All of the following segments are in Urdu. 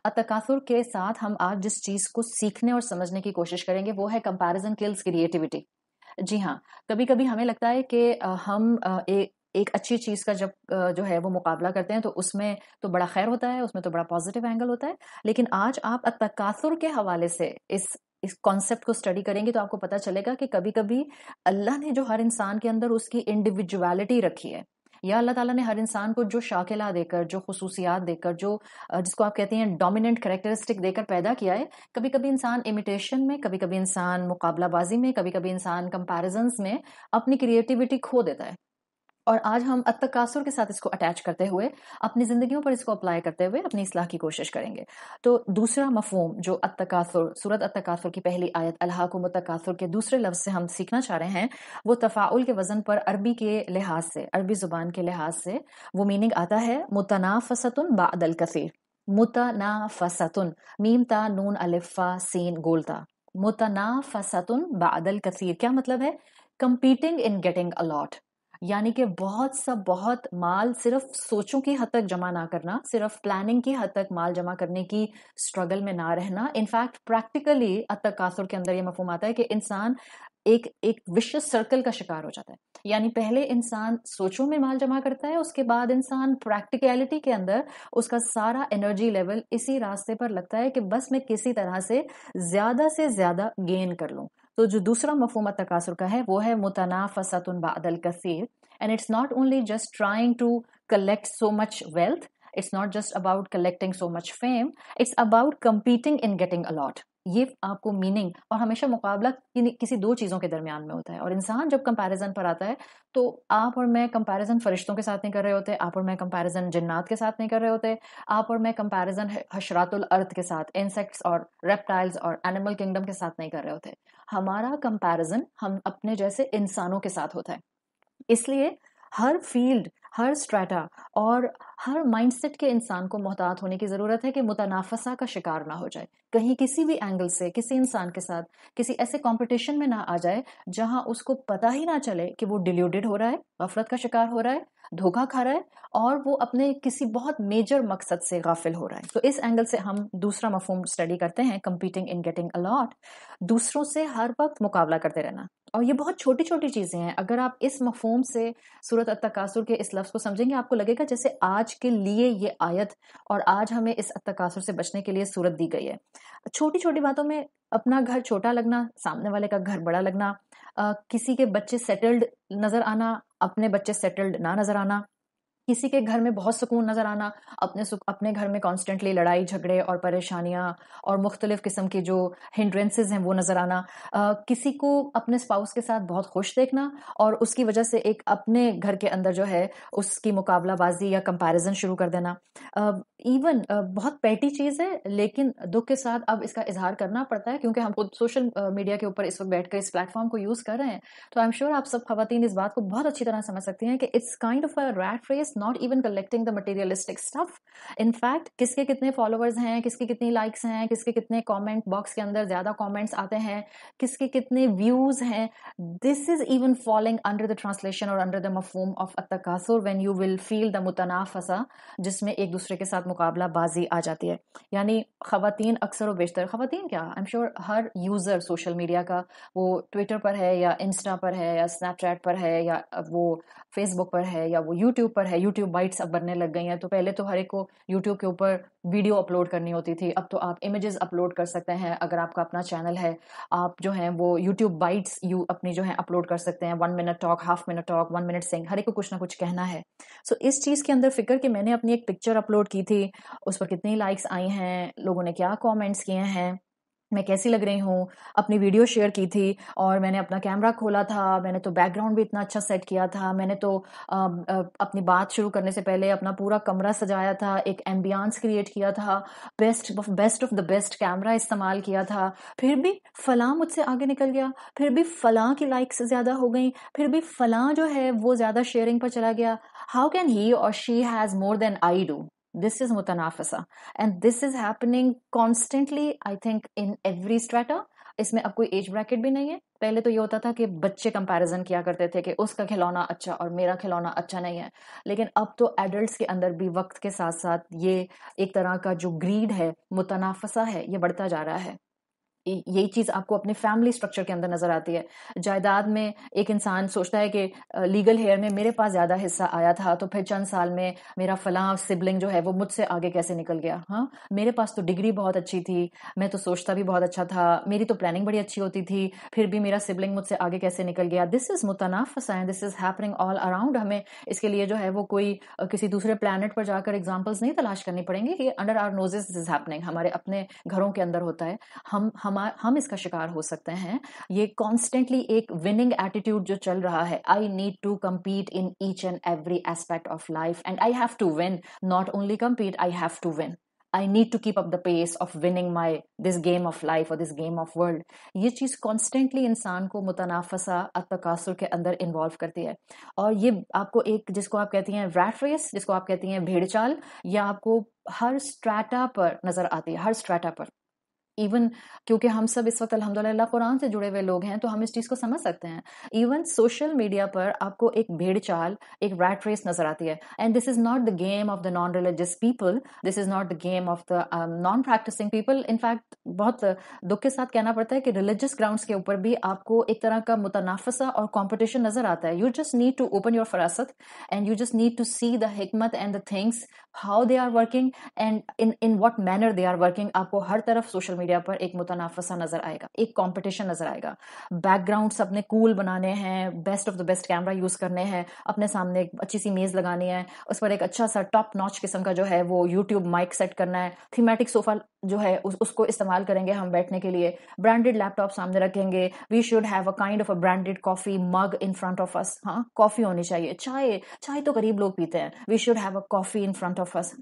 التکاثر کے ساتھ ہم آج جس چیز کو سیکھنے اور سمجھنے کی کوشش کریں گے وہ ہے کمپیریزن کلز کریٹیوٹی. جی ہاں، کبھی کبھی ہمیں لگتا ہے کہ ہم ایک اچھی چیز کا جب جو ہے وہ مقابلہ کرتے ہیں تو اس میں تو بڑا خیر ہوتا ہے، اس میں تو بڑا پازیٹیو اینگل ہوتا ہے. لیکن آج آپ التکاثر کے حوالے سے اس کانسیپٹ کو اسٹڈی کریں گے تو آپ کو پتا چلے گا کہ کبھی کبھی اللہ نے جو ہر انسان کے اندر اس کی انڈیویجویلٹی رکھی ہے، یا اللہ تعالیٰ نے ہر انسان کو جو شاکلہ دے کر، جو خصوصیات دے کر، جو جس کو آپ کہتے ہیں ڈومیننٹ کریکٹرسٹک دے کر پیدا کیا ہے، کبھی کبھی انسان امیٹیشن میں، کبھی کبھی انسان مقابلہ بازی میں، کبھی کبھی انسان کمپیریزنز میں اپنی کریٹیوٹی کھو دیتا ہے. اور آج ہم التکاثر کے ساتھ اس کو اٹیچ کرتے ہوئے اپنی زندگیوں پر اس کو اپلائی کرتے ہوئے اپنی اصلاح کی کوشش کریں گے. تو دوسرا مفہوم جو التکاثر، سورۃ التکاثر کی پہلی آیت الہاکم التکاثر کے دوسرے لفظ سے ہم سیکھنا چاہ رہے ہیں، وہ تفاعل کے وزن پر عربی کے لحاظ سے، عربی زبان کے لحاظ سے وہ میننگ آتا ہے متنافست بعد الکثیر. متنافست، میم تا نون الف فا سین گولتا. متنافست بعد الکثیر کیا مطلب ہے؟ Competing in getting a lot، یعنی کہ بہت مال صرف سوچوں کی حد تک جمع نہ کرنا، صرف پلاننگ کی حد تک مال جمع کرنے کی سٹرگل میں نہ رہنا. انفیکٹ پریکٹیکلی التکاثر کے اندر یہ مفہوم آتا ہے کہ انسان ایک وشس سرکل کا شکار ہو جاتا ہے. یعنی پہلے انسان سوچوں میں مال جمع کرتا ہے، اس کے بعد انسان پریکٹیکلٹی کے اندر اس کا سارا انرجی لیول اسی راستے پر لگتا ہے کہ بس میں کسی طرح سے زیادہ گین کر لوں. تو جو دوسرا مفہوم التکاثر کا ہے وہ ہے متنافست بعد الکثیر. And it's not only just trying to collect so much wealth, it's not just about collecting so much fame, it's about competing in getting a lot. یہ آپ کو میننگ، اور ہمیشہ مقابلہ کسی دو چیزوں کے درمیان میں ہوتا ہے. اور انسان جب کمپیریزن پر آتا ہے تو آپ اور میں کمپیریزن فرشتوں کے ساتھ نہیں کر رہے ہوتے، آپ اور میں کمپیریزن جنات کے ساتھ نہیں کر رہے ہوتے، آپ اور میں کمپیریزن حشرات الارض کے ساتھ، انسیکٹس اور ریپٹائلز اور اینیمل کنگڈم کے ساتھ نہیں کر رہے ہوتے. ہمارا کمپیریزن ہم اپنے جیسے انسانوں کے ساتھ ہوتا ہے. اس لیے ہر فیلڈ، ہر اسٹریٹا اور ہر مائنڈ سیٹ کے انسان کو محتاط ہونے کی ضرورت ہے کہ متنافسہ کا شکار نہ ہو جائے، کہیں کسی بھی اینگل سے کسی انسان کے ساتھ کسی ایسے کمپٹیشن میں نہ آ جائے جہاں اس کو پتہ ہی نہ چلے کہ وہ ڈیلیوڈڈ ہو رہا ہے، غفلت کا شکار ہو رہا ہے، دھوکہ کھا رہا ہے، اور وہ اپنے کسی بہت میجر مقصد سے غافل ہو رہا ہے. تو اس اینگل سے ہم دوسرا مفہوم اسٹڈی کرتے ہیں، competing in getting a lot، دوسروں سے ہر وقت مقابلہ کرتے رہنا. اور یہ بہت چھوٹی چھوٹی چیزیں ہیں. اگر آپ اس مفہوم سے سورۃ التکاثر کے اس لفظ کو سمجھیں گے آپ کو لگے گا جیسے آج کے لیے یہ آیت اور آج ہمیں اس التکاثر سے بچنے کے لیے سورت دی گئی ہے. چھوٹی چھوٹی باتوں میں اپنا گھر چھوٹا لگنا، سامنے والے کا گھر بڑا لگنا، کسی کے بچے سیٹلڈ نظر آنا، اپنے بچے سیٹلڈ نہ نظر آنا، کسی کے گھر میں بہت سکون نظر آنا، اپنے گھر میں کانسٹنٹلی لڑائی جھگڑے اور پریشانیاں اور مختلف قسم کی جو ہنڈرنسز ہیں وہ نظر آنا، کسی کو اپنے اسپاؤس کے ساتھ بہت خوش دیکھنا اور اس کی وجہ سے ایک اپنے گھر کے اندر جو ہے اس کی مقابلہ بازی یا کمپیریزن شروع کر دینا. ایون بہت پیٹی چیز ہے لیکن دکھ کے ساتھ اب اس کا اظہار کرنا پڑتا ہے کیونکہ ہم خود سوشل میڈیا کے اوپر اس وقت بیٹھ کر اس پلیٹ فارم کو یوز کر رہے ہیں. تو آئی ایم شیور آپ سب خواتین اس بات کو بہت اچھی طرح سمجھ سکتی ہیں کہ it's kind of a rat race, not even collecting the materialistic stuff. In fact کس کے کتنے فالوورز ہیں، کس کی کتنی لائکس ہیں، کس کے کتنے کامنٹ باکس کے اندر زیادہ کامنٹس آتے ہیں، کس کے کتنے ویوز ہیں، this is even falling under the translation or under the مفہوم of التکاثر when you will feel the متنافسہ، جس میں ایک دوسرے کے ساتھ مقابلہ بازی آ جاتی ہے. یعنی خواتین اکثر و بیشتر، خواتین کیا I'm sure Hare user social media کا، وہ ٹویٹر پر ہے یا انسٹا پر ہے یا اسنیپ چیٹ پر ہے یا وہ فیس بک پر ہے یا وہ یوٹیوب پر ہے. یوٹیوب بائٹس اب بننے لگ گئی ہیں. تو پہلے تو ہر ایک کو یوٹیوب کے اوپر ویڈیو اپلوڈ کرنی ہوتی تھی، اب تو آپ امیجز اپلوڈ کر سکتے ہیں. اگر آپ کا اپنا چینل ہے آپ جو ہیں وہ یوٹیوب بائٹس اپنی جو ہیں اپلوڈ کر سکتے ہیں. 1 minute talk, half minute talk, 1 minute سنگ، ہر ایک کو کچھ نہ کچھ کہنا ہے. سو اس چیز کے اندر فکر کہ میں نے اپنی ایک پکچر اپلوڈ کی تھی، اس پر کتنی لائکس آئی ہیں، لوگوں نے کیا کامنٹس کیے ہیں، میں کیسی لگ رہی ہوں، اپنی ویڈیو شیئر کی تھی اور میں نے اپنا کیمرہ کھولا تھا، میں نے تو بیک گراؤنڈ بھی اتنا اچھا سیٹ کیا تھا، میں نے تو اپنی بات شروع کرنے سے پہلے اپنا پورا کمرہ سجایا تھا، ایک ایمبیانس کریٹ کیا تھا، best of the best camera استعمال کیا تھا، پھر بھی فلاں مجھ سے آگے نکل گیا، پھر بھی فلاں کی لائکس زیادہ ہو گئیں، پھر بھی فلاں جو ہے وہ زیادہ شیئرنگ پر چلا گیا. How can he or she has more than I do? This is متنافسہ and this is happening constantly I think in every strata. اس میں اب کوئی ایج بریکٹ بھی نہیں ہے. پہلے تو یہ ہوتا تھا کہ بچے کمپیریزن کیا کرتے تھے کہ اس کا کھلونا اچھا اور میرا کھلونا اچھا نہیں ہے, لیکن اب تو ایڈلٹس کے اندر بھی وقت کے ساتھ ساتھ یہ ایک طرح کا جو گریڈ ہے, متنافسہ ہے, یہ بڑھتا جا رہا ہے. یہی چیز آپ کو اپنے فیملی اسٹرکچر کے اندر نظر آتی ہے. جائیداد میں ایک انسان سوچتا ہے کہ لیگل ہیئر میں میرے پاس زیادہ حصہ آیا تھا, تو پھر چند سال میں میرا فلاں سبلنگ جو ہے وہ مجھ سے آگے کیسے نکل گیا. ہاں, میرے پاس تو ڈگری بہت اچھی تھی, میں تو سوچتا بھی بہت اچھا تھا, میری تو پلاننگ بڑی اچھی ہوتی تھی, پھر بھی میرا سبلنگ مجھ سے آگے کیسے نکل گیا. دس از متنافسہ and this is happening all around. ہمیں اس کے لیے جو ہے وہ کوئی کسی دوسرے پلانٹ پر جا کر ایگزامپلس نہیں تلاش کرنی پڑیں گی کہ under our نوزز this is happening, ہمارے اپنے گھروں کے اندر ہوتا ہے. ہم اس کا شکار ہو سکتے ہیں. یہ کانسٹنٹلی ایک وننگ ایٹیٹیوڈ جو چل رہا ہے, I need to compete in each and every aspect of life and I have to win, not only compete, I have to win. I need to keep up the pace of winning this game of life or this game of world. یہ چیز کانسٹنٹلی انسان کو متنافسہ التکاثر کے اندر انوالو کرتی ہے. اور یہ آپ کو ایک, جس کو آپ کہتی ہیں ریٹ ریس, جس کو آپ کہتی ہیں بھیڑ چال, یہ آپ کو ہر سٹریٹا پر نظر آتی ہے, ہر سٹریٹا پر. ایون کیونکہ ہم سب اس وقت الحمدللہ قرآن سے جڑے ہوئے لوگ ہیں تو ہم اس چیز کو سمجھ سکتے ہیں. ایون سوشل میڈیا پر آپ کو ایک بھیڑ چال, ایک ریٹ ریس نظر آتی ہے. And this is not the game of the non religious people, this is not the game of the non practicing people. In fact بہت دکھ کے ساتھ کہنا پڑتا ہے کہ ریلیجس گراؤنڈس کے اوپر بھی آپ کو ایک طرح کا متنافسہ اور کمپٹیشن نظر آتا ہے. You just need to open your فراست and you just need to see the حکمت and the things how they are working and in what manner they are working. آپ کو ہر طرف سوشل میڈیا پر ایک متنافسہ نظر آئے گا, ایک کمپٹیشن نظر آئے گا. بیک گراؤنڈس اپنے کول بنانے ہیں, best of the best camera use کرنے ہیں, اپنے سامنے ایک اچھی سی میز لگانی ہے, اس پر ایک اچھا سا ٹاپ ناچ قسم کا جو ہے وہ یوٹیوب مائک سیٹ کرنا ہے, تھیمیٹک صوفہ جو ہے اس کو استعمال کریں گے ہم بیٹھنے کے لیے, برانڈیڈ لیپ ٹاپ سامنے رکھیں گے, we should have a kind of a branded coffee mug in front of us. ہاں, کافی ہونی چاہیے, چائے تو غریب لوگ پیتے ہیں, we should have a coffee in front of us.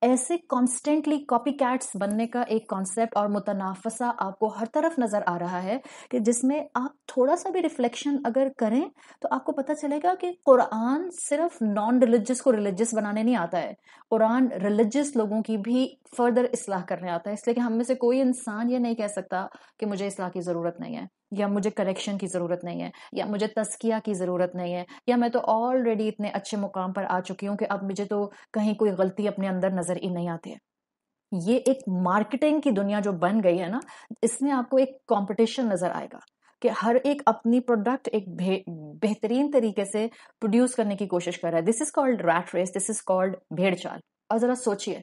ایسے کانسٹنٹلی کاپی کیٹس بننے کا ایک کانسیپٹ اور متنافسہ آپ کو ہر طرف نظر آ رہا ہے, کہ جس میں آپ تھوڑا سا بھی ریفلیکشن اگر کریں تو آپ کو پتہ چلے گا کہ قرآن صرف نان ریلیجس کو ریلیجس بنانے نہیں آتا ہے, قرآن ریلیجس لوگوں کی بھی فردر اصلاح کرنے آتا ہے. اس لیے کہ ہم میں سے کوئی انسان یہ نہیں کہہ سکتا کہ مجھے اصلاح کی ضرورت نہیں ہے, یا مجھے کریکشن کی ضرورت نہیں ہے, یا مجھے تزکیہ کی ضرورت نہیں ہے, یا میں تو آلریڈی اتنے اچھے مقام پر آ چکی ہوں کہ اب مجھے تو کہیں کوئی غلطی اپنے اندر نظر ہی نہیں آتی ہے. یہ ایک مارکیٹنگ کی دنیا جو بن گئی ہے نا, اس میں آپ کو ایک کمپٹیشن نظر آئے گا کہ ہر ایک اپنی پروڈکٹ ایک بہترین طریقے سے پروڈیوس کرنے کی کوشش کر رہا ہے. This is called rat race, this is called بھیڑ چال. اور ذرا سوچئے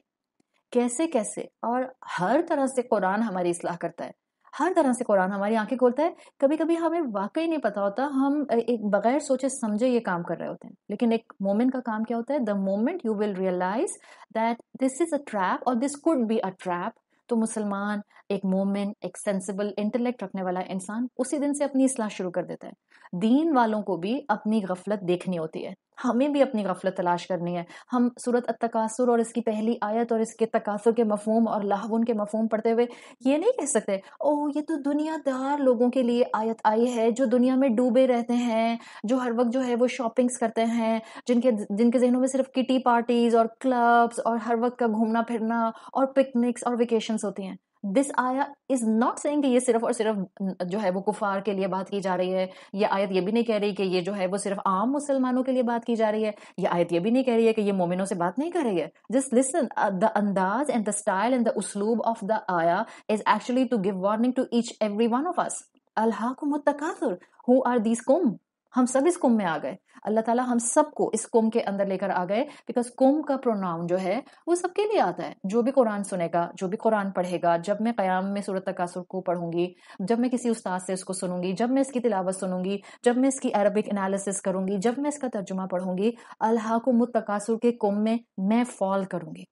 کیسے کیسے اور ہر طرح سے قرآن ہماری اصلاح کرتا ہے, ہر طرح سے قرآن ہماری آنکھیں کھولتا ہے. کبھی کبھی ہمیں واقعی نہیں پتا ہوتا, ہم ایک بغیر سوچے سمجھے یہ کام کر رہے ہوتے ہیں, لیکن ایک مومن کا کام کیا ہوتا ہے, the moment you will realize that this is a trap or this could be a trap, تو مسلمان, ایک مومن, ایک سینسیبل انٹلیکٹ رکھنے والا انسان اسی دن سے اپنی اصلاح شروع کر دیتا ہے. دین والوں کو بھی اپنی غفلت دیکھنی ہوتی ہے, ہمیں بھی اپنی غفلت تلاش کرنی ہے. ہم سورۃ التکاثر اور اس کی پہلی آیت اور اس کے تکاثر کے مفہوم اور لہون کے مفہوم پڑھتے ہوئے یہ نہیں کہہ سکتے اوہ یہ تو دنیا دار لوگوں کے لیے آیت آئی ہے, جو دنیا میں ڈوبے رہتے ہیں, جو ہر وقت جو ہے وہ شاپنگز کرتے ہیں, جن کے ذہنوں میں صرف کٹی پارٹیز اور کلبز اور ہر وقت کا گھومنا پھرنا اور پکنکس اور ویکیشنز ہوتی ہیں. دس آیا از ناٹ سیئنگ کہ یہ صرف اور صرف جو ہے وہ کفار کے لیے بات کی جا رہی ہے. یہ آیت یہ بھی نہیں کہہ رہی کہ یہ جو ہے وہ صرف عام مسلمانوں کے لیے بات کی جا رہی ہے. یہ آیت یہ بھی نہیں کہہ رہی ہے کہ یہ مومنوں سے بات نہیں کر رہی ہے. جسٹ لسن, the انداز and the style and the اسلوب of the ayah is actually to give warning to each every one of us. الہاکم التکاثر, who are these قوم, ہم سب اس قوم میں آ گئے. اللہ تعالیٰ ہم سب کو اس قوم کے اندر لے کر آ گئے, بیکاز قوم کا پروناؤن جو ہے وہ سب کے لیے آتا ہے. جو بھی قرآن سنے گا, جو بھی قرآن پڑھے گا, جب میں قیام میں سورۃ تکاثر کو پڑھوں گی, جب میں کسی استاد سے اس کو سنوں گی, جب میں اس کی تلاوت سنوں گی, جب میں اس کی عربک انالیسس کروں گی, جب میں اس کا ترجمہ پڑھوں گی, الہاکم التکاثر کے قوم میں فال کروں گی.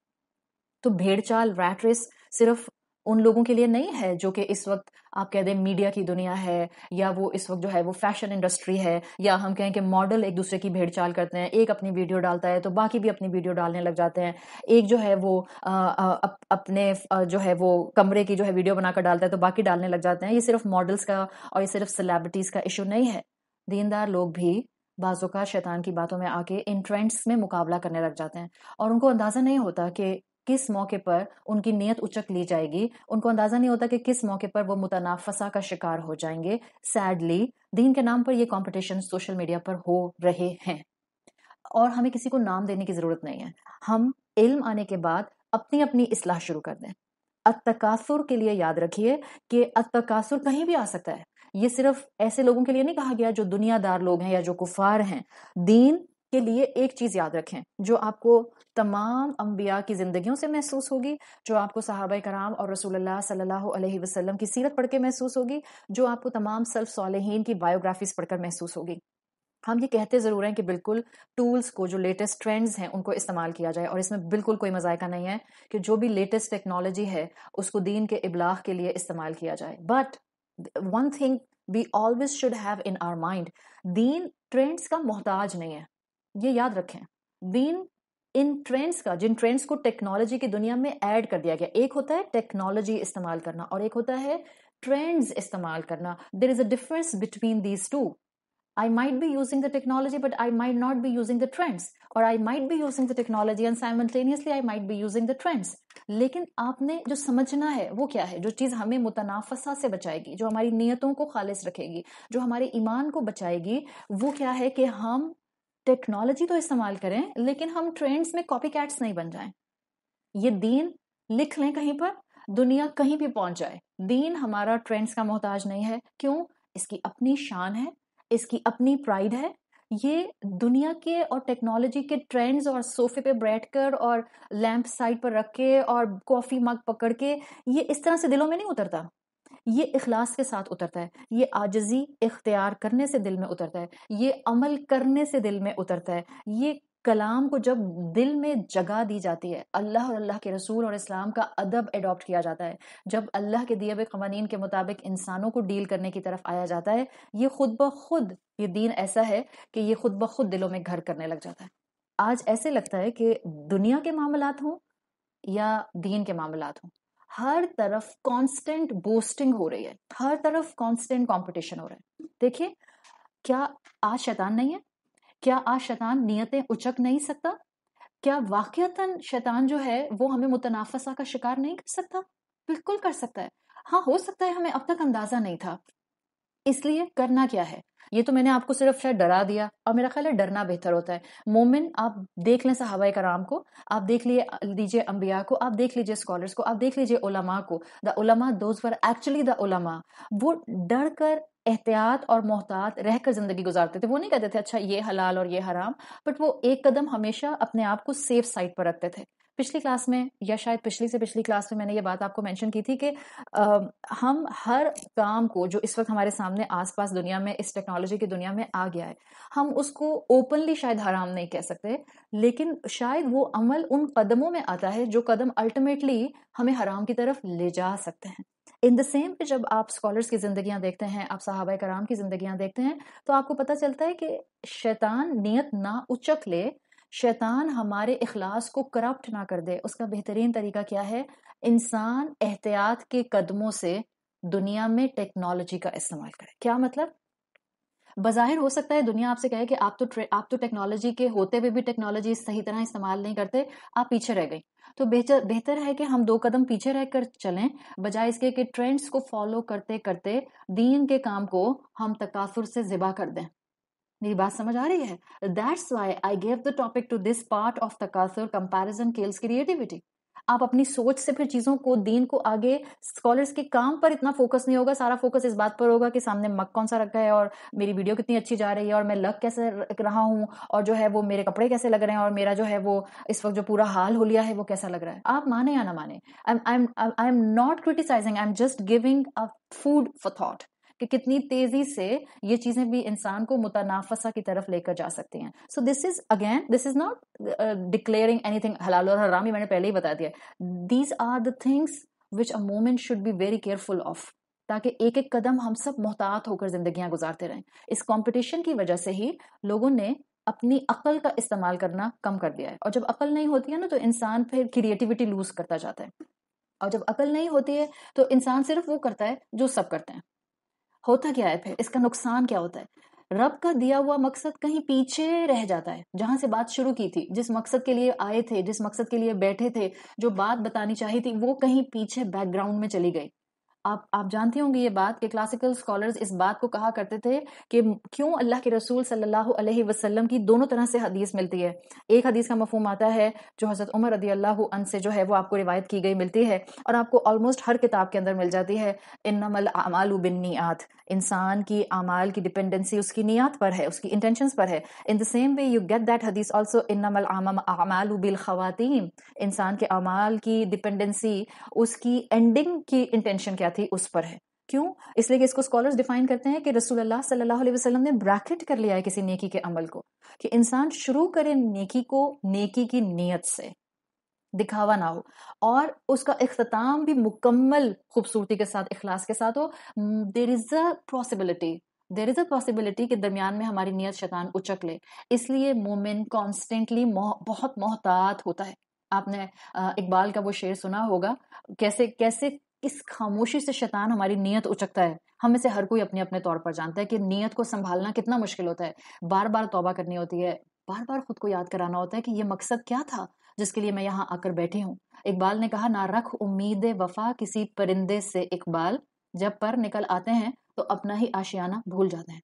تو بھیڑ چال, ریٹ ریس صرف ان لوگوں کے لیے نہیں ہے جو کہ اس وقت آپ کہہ دیں میڈیا کی دنیا ہے, یا وہ اس وقت جو ہے وہ فیشن انڈسٹری ہے, یا ہم کہیں کہ ماڈل ایک دوسرے کی بھیڑ چال کرتے ہیں. ایک اپنی ویڈیو ڈالتا ہے تو باقی بھی اپنی ویڈیو ڈالنے لگ جاتے ہیں. ایک جو ہے وہ اپنے جو ہے وہ کمرے کی جو ہے ویڈیو بنا کر ڈالتا ہے تو باقی ڈالنے لگ جاتے ہیں. یہ صرف ماڈلز کا اور یہ صرف سیلیبریٹیز کا ایشو نہیں ہے. دیندار لوگ بھی بعض اوقات شیطان کی باتوں میں آ کے ان ٹرینڈس میں مقابلہ کرنے لگ جاتے ہیں, اور ان کو اندازہ نہیں ہوتا کہ کس موقع پر ان کی نیت اچک لی جائے گی، ان کو اندازہ نہیں ہوتا کہ کس موقع پر وہ متنافسہ کا شکار ہو جائیں گے. سیڈلی دین کے نام پر یہ کمپٹیشن سوشل میڈیا پر ہو رہے ہیں، اور ہمیں کسی کو نام دینے کی ضرورت نہیں ہے. ہم علم آنے کے بعد اپنی اپنی اصلاح شروع کر دیں. التکاثر کے لیے یاد رکھیے کہ التکاثر کہیں بھی آ سکتا ہے. یہ صرف ایسے لوگوں کے لیے نہیں کہا گیا جو دنیا دار لوگ ہیں یا جو کفار ہیں. دین کے لیے ایک چیز یاد رکھیں جو آپ کو تمام انبیاء کی زندگیوں سے محسوس ہوگی، جو آپ کو صحابہ کرام اور رسول اللہ صلی اللہ علیہ وسلم کی سیرت پڑھ کے محسوس ہوگی، جو آپ کو تمام سلف صالحین کی بایوگرافیز پڑھ کر محسوس ہوگی. ہم یہ کہتے ضرور ہیں کہ بالکل ٹولز کو، جو لیٹسٹ ٹرینڈز ہیں ان کو استعمال کیا جائے، اور اس میں بالکل کوئی مذائقہ نہیں ہے کہ جو بھی لیٹسٹ ٹیکنالوجی ہے اس کو دین کے ابلاغ کے لیے استعمال کیا جائے. But one thing we always should have in our mind, دین ٹرینڈز کا محتاج نہیں ہے. یہ یاد رکھیں، دین ان ٹرینڈز کا، جن ٹرینڈز کو ٹیکنالوجی کی دنیا میں ایڈ کر دیا گیا، ایک ہوتا ہے ٹیکنالوجی استعمال کرنا اور ایک ہوتا ہے ٹرینڈز استعمال کرنا. There is a difference between these two. I might be using the technology, but I might not be using the trends. Or I might be using the technology and simultaneously I might be using the trends. لیکن آپ نے جو سمجھنا ہے وہ کیا ہے؟ جو چیز ہمیں متنافسہ سے بچائے گی، جو ہماری نیتوں کو خالص رکھے گی، جو ہمارے ایمان کو بچائے گی، وہ کیا ہے کہ ہم ٹیکنالوجی تو استعمال کریں لیکن ہم ٹرینڈز میں کاپی کیٹس نہیں بن جائیں. یہ دین لکھ لیں کہیں پر، دنیا کہیں بھی پہنچ جائے، دین ہمارا ٹرینڈز کا محتاج نہیں ہے. کیوں؟ اس کی اپنی شان ہے، اس کی اپنی پرائیڈ ہے. یہ دنیا کے اور ٹیکنالوجی کے ٹرینڈز اور صوفے پہ بیٹھ کر اور لیمپ سائڈ پر رکھ کے اور کافی مگ پکڑ کے یہ اس طرح سے دلوں میں نہیں اترتا. یہ اخلاص کے ساتھ اترتا ہے، یہ عاجزی اختیار کرنے سے دل میں اترتا ہے، یہ عمل کرنے سے دل میں اترتا ہے. یہ کلام کو جب دل میں جگہ دی جاتی ہے، اللہ اور اللہ کے رسول اور اسلام کا ادب ایڈاپٹ کیا جاتا ہے، جب اللہ کے دیے ہوئے قوانین کے مطابق انسانوں کو ڈیل کرنے کی طرف آیا جاتا ہے، یہ خود بخود، یہ دین ایسا ہے کہ یہ خود بخود دلوں میں گھر کرنے لگ جاتا ہے. آج ایسے لگتا ہے کہ دنیا کے معاملات ہوں یا دین کے معاملات ہوں، ہر طرف کانسٹنٹ بوسٹنگ ہو رہی ہے، ہر طرف کانسٹنٹ کمپٹیشن ہو رہا ہے. دیکھیے، کیا آج شیطان نہیں ہے؟ کیا آج شیطان نیتیں اچک نہیں سکتا؟ کیا واقعتاً شیطان جو ہے وہ ہمیں متنافسہ کا شکار نہیں کر سکتا؟ بالکل کر سکتا ہے. ہاں، ہو سکتا ہے ہمیں اب تک اندازہ نہیں تھا. اس لیے کرنا کیا ہے؟ یہ تو میں نے آپ کو صرف شاید ڈرا دیا، اور میرا خیال ہے ڈرنا بہتر ہوتا ہے. مومن، آپ دیکھ لیں صحابہ کرام کو، آپ دیکھ لیجیے انبیاء کو، آپ دیکھ لیجیے اسکالرس کو، آپ دیکھ لیجیے علماء کو. دا علماء، دوز ور ایکچولی دا علماء، وہ ڈر کر، احتیاط اور محتاط رہ کر زندگی گزارتے تھے. وہ نہیں کہتے تھے اچھا یہ حلال اور یہ حرام، بٹ وہ ایک قدم ہمیشہ اپنے آپ کو سیف سائڈ پر رکھتے تھے. پچھلی کلاس میں یا شاید پچھلی سے پچھلی کلاس میں نے یہ بات آپ کو مینشن کی تھی کہ ہم ہر کام کو جو اس وقت ہمارے سامنے آس پاس دنیا میں، اس ٹیکنالوجی کی دنیا میں آ گیا ہے، ہم اس کو اوپنلی شاید حرام نہیں کہہ سکتے، لیکن شاید وہ عمل ان قدموں میں آتا ہے جو قدم الٹیمیٹلی ہمیں حرام کی طرف لے جا سکتے ہیں. ان دا سیم پہ جب آپ اسکالرس کی زندگیاں دیکھتے ہیں، آپ صحابہ کرام کی زندگیاں دیکھتے ہیں، تو آپ کو پتہ چلتا ہے کہ شیطان نیت نہ اچک لے، شیطان ہمارے اخلاص کو کرپٹ نہ کر دے. اس کا بہترین طریقہ کیا ہے؟ انسان احتیاط کے قدموں سے دنیا میں ٹیکنالوجی کا استعمال کرے. کیا مطلب؟ بظاہر ہو سکتا ہے دنیا آپ سے کہے کہ آپ تو ٹیکنالوجی کے ہوتے ہوئے بھی ٹیکنالوجی صحیح طرح استعمال نہیں کرتے، آپ پیچھے رہ گئی. تو بہتر ہے کہ ہم 2 قدم پیچھے رہ کر چلیں، بجائے اس کے کہ ٹرینڈز کو فالو کرتے کرتے دین کے کام کو ہم تکاثر سے ذبح کر دیں. میری بات سمجھ آ رہی ہے؟ That's why I gave the topic to this part of تکاثر، comparison kills creativity. آپ اپنی سوچ سے پھر چیزوں کو، دین کو آگے، اسکالرس کے کام پر اتنا فوکس نہیں ہوگا، سارا فوکس اس بات پر ہوگا کہ سامنے مگ کون سا رکھا ہے، اور میری ویڈیو کتنی اچھی جا رہی ہے، اور میں لگ کیسے رہا ہوں، اور جو ہے وہ میرے کپڑے کیسے لگ رہے ہیں، اور میرا جو ہے وہ اس وقت جو پورا حال ہو لیا ہے وہ کیسا لگ رہا ہے. آپ مانے یا نہ مانے، I am not criticizing, I am just giving a food for thought کہ کتنی تیزی سے یہ چیزیں بھی انسان کو متنافسہ کی طرف لے کر جا سکتی ہیں. So this is not declaring anything حلال اور حرام، میں نے پہلے ہی بتا دیا. These are the things which a مومن should be very careful of, تاکہ ایک ایک قدم ہم سب محتاط ہو کر زندگیاں گزارتے رہیں. اس کمپٹیشن کی وجہ سے ہی لوگوں نے اپنی عقل کا استعمال کرنا کم کر دیا ہے، اور جب عقل نہیں ہوتی ہے نا تو انسان پھر کریٹیوٹی لوز کرتا جاتا ہے، اور جب عقل نہیں ہوتی ہے تو انسان صرف وہ کرتا ہے جو سب کرتے ہیں. ہوتا کیا ہے پھر؟ اس کا نقصان کیا ہوتا ہے؟ رب کا دیا ہوا مقصد کہیں پیچھے رہ جاتا ہے. جہاں سے بات شروع کی تھی, جس مقصد کے لیے آئے تھے, جس مقصد کے لیے بیٹھے تھے, جو بات بتانی چاہی تھی, وہ کہیں پیچھے بیک گراؤنڈ میں چلی گئی. آپ جانتی ہوں گی یہ بات کہ کلاسیکل اسکالرز اس بات کو کہا کرتے تھے کہ کیوں اللہ کے رسول صلی اللہ علیہ وسلم کی دونوں طرح سے حدیث ملتی ہے. ایک حدیث کا مفہوم آتا ہے جو حضرت عمر رضی اللہ عنہ سے جو ہے وہ آپ کو روایت کی گئی ملتی ہے, اور آپ کو آلموسٹ ہر کتاب کے اندر مل جاتی ہے, انما الاعمال بالنیات, انسان کی اعمال کی ڈپینڈنسی اس کی نیات پر ہے, اس کی انٹینشنز پر ہے. ان the same way you get that hadith also, انما الاعمال بالخواتیم, انسان کے اعمال کی ڈپینڈنسی اس کی اینڈنگ کی انٹینشن کیا تھی اس پر ہے. کیوں؟ اس لیے کہ اس کو اسکالرز ڈیفائن کرتے ہیں کہ رسول اللہ صلی اللہ علیہ وسلم نے بریکٹ کر لیا ہے کسی نیکی کے عمل کو, کہ انسان شروع کرے نیکی کو نیکی کی نیت سے, دکھاوا نہ ہو, اور اس کا اختتام بھی مکمل خوبصورتی کے ساتھ, اخلاص کے ساتھ ہو. دیر از اے پاسبلٹی کہ درمیان میں ہماری نیت شیطان اچک لے. اس لیے مومن کانسٹنٹلی بہت محتاط ہوتا ہے. آپ نے اقبال کا وہ شعر سنا ہوگا, کیسے اس خاموشی سے شیطان ہماری نیت اچکتا ہے. ہم میں سے ہر کوئی اپنے اپنے طور پر جانتا ہے کہ نیت کو سنبھالنا کتنا مشکل ہوتا ہے. بار بار توبہ کرنی ہوتی ہے, بار بار خود کو یاد کرانا ہوتا ہے کہ یہ مقصد کیا تھا جس کے لیے میں یہاں آ کر بیٹھی ہوں. اقبال نے کہا, نہ رکھ امید وفا کسی پرندے سے اقبال, جب پر نکل آتے ہیں تو اپنا ہی آشیانہ بھول جاتے ہیں.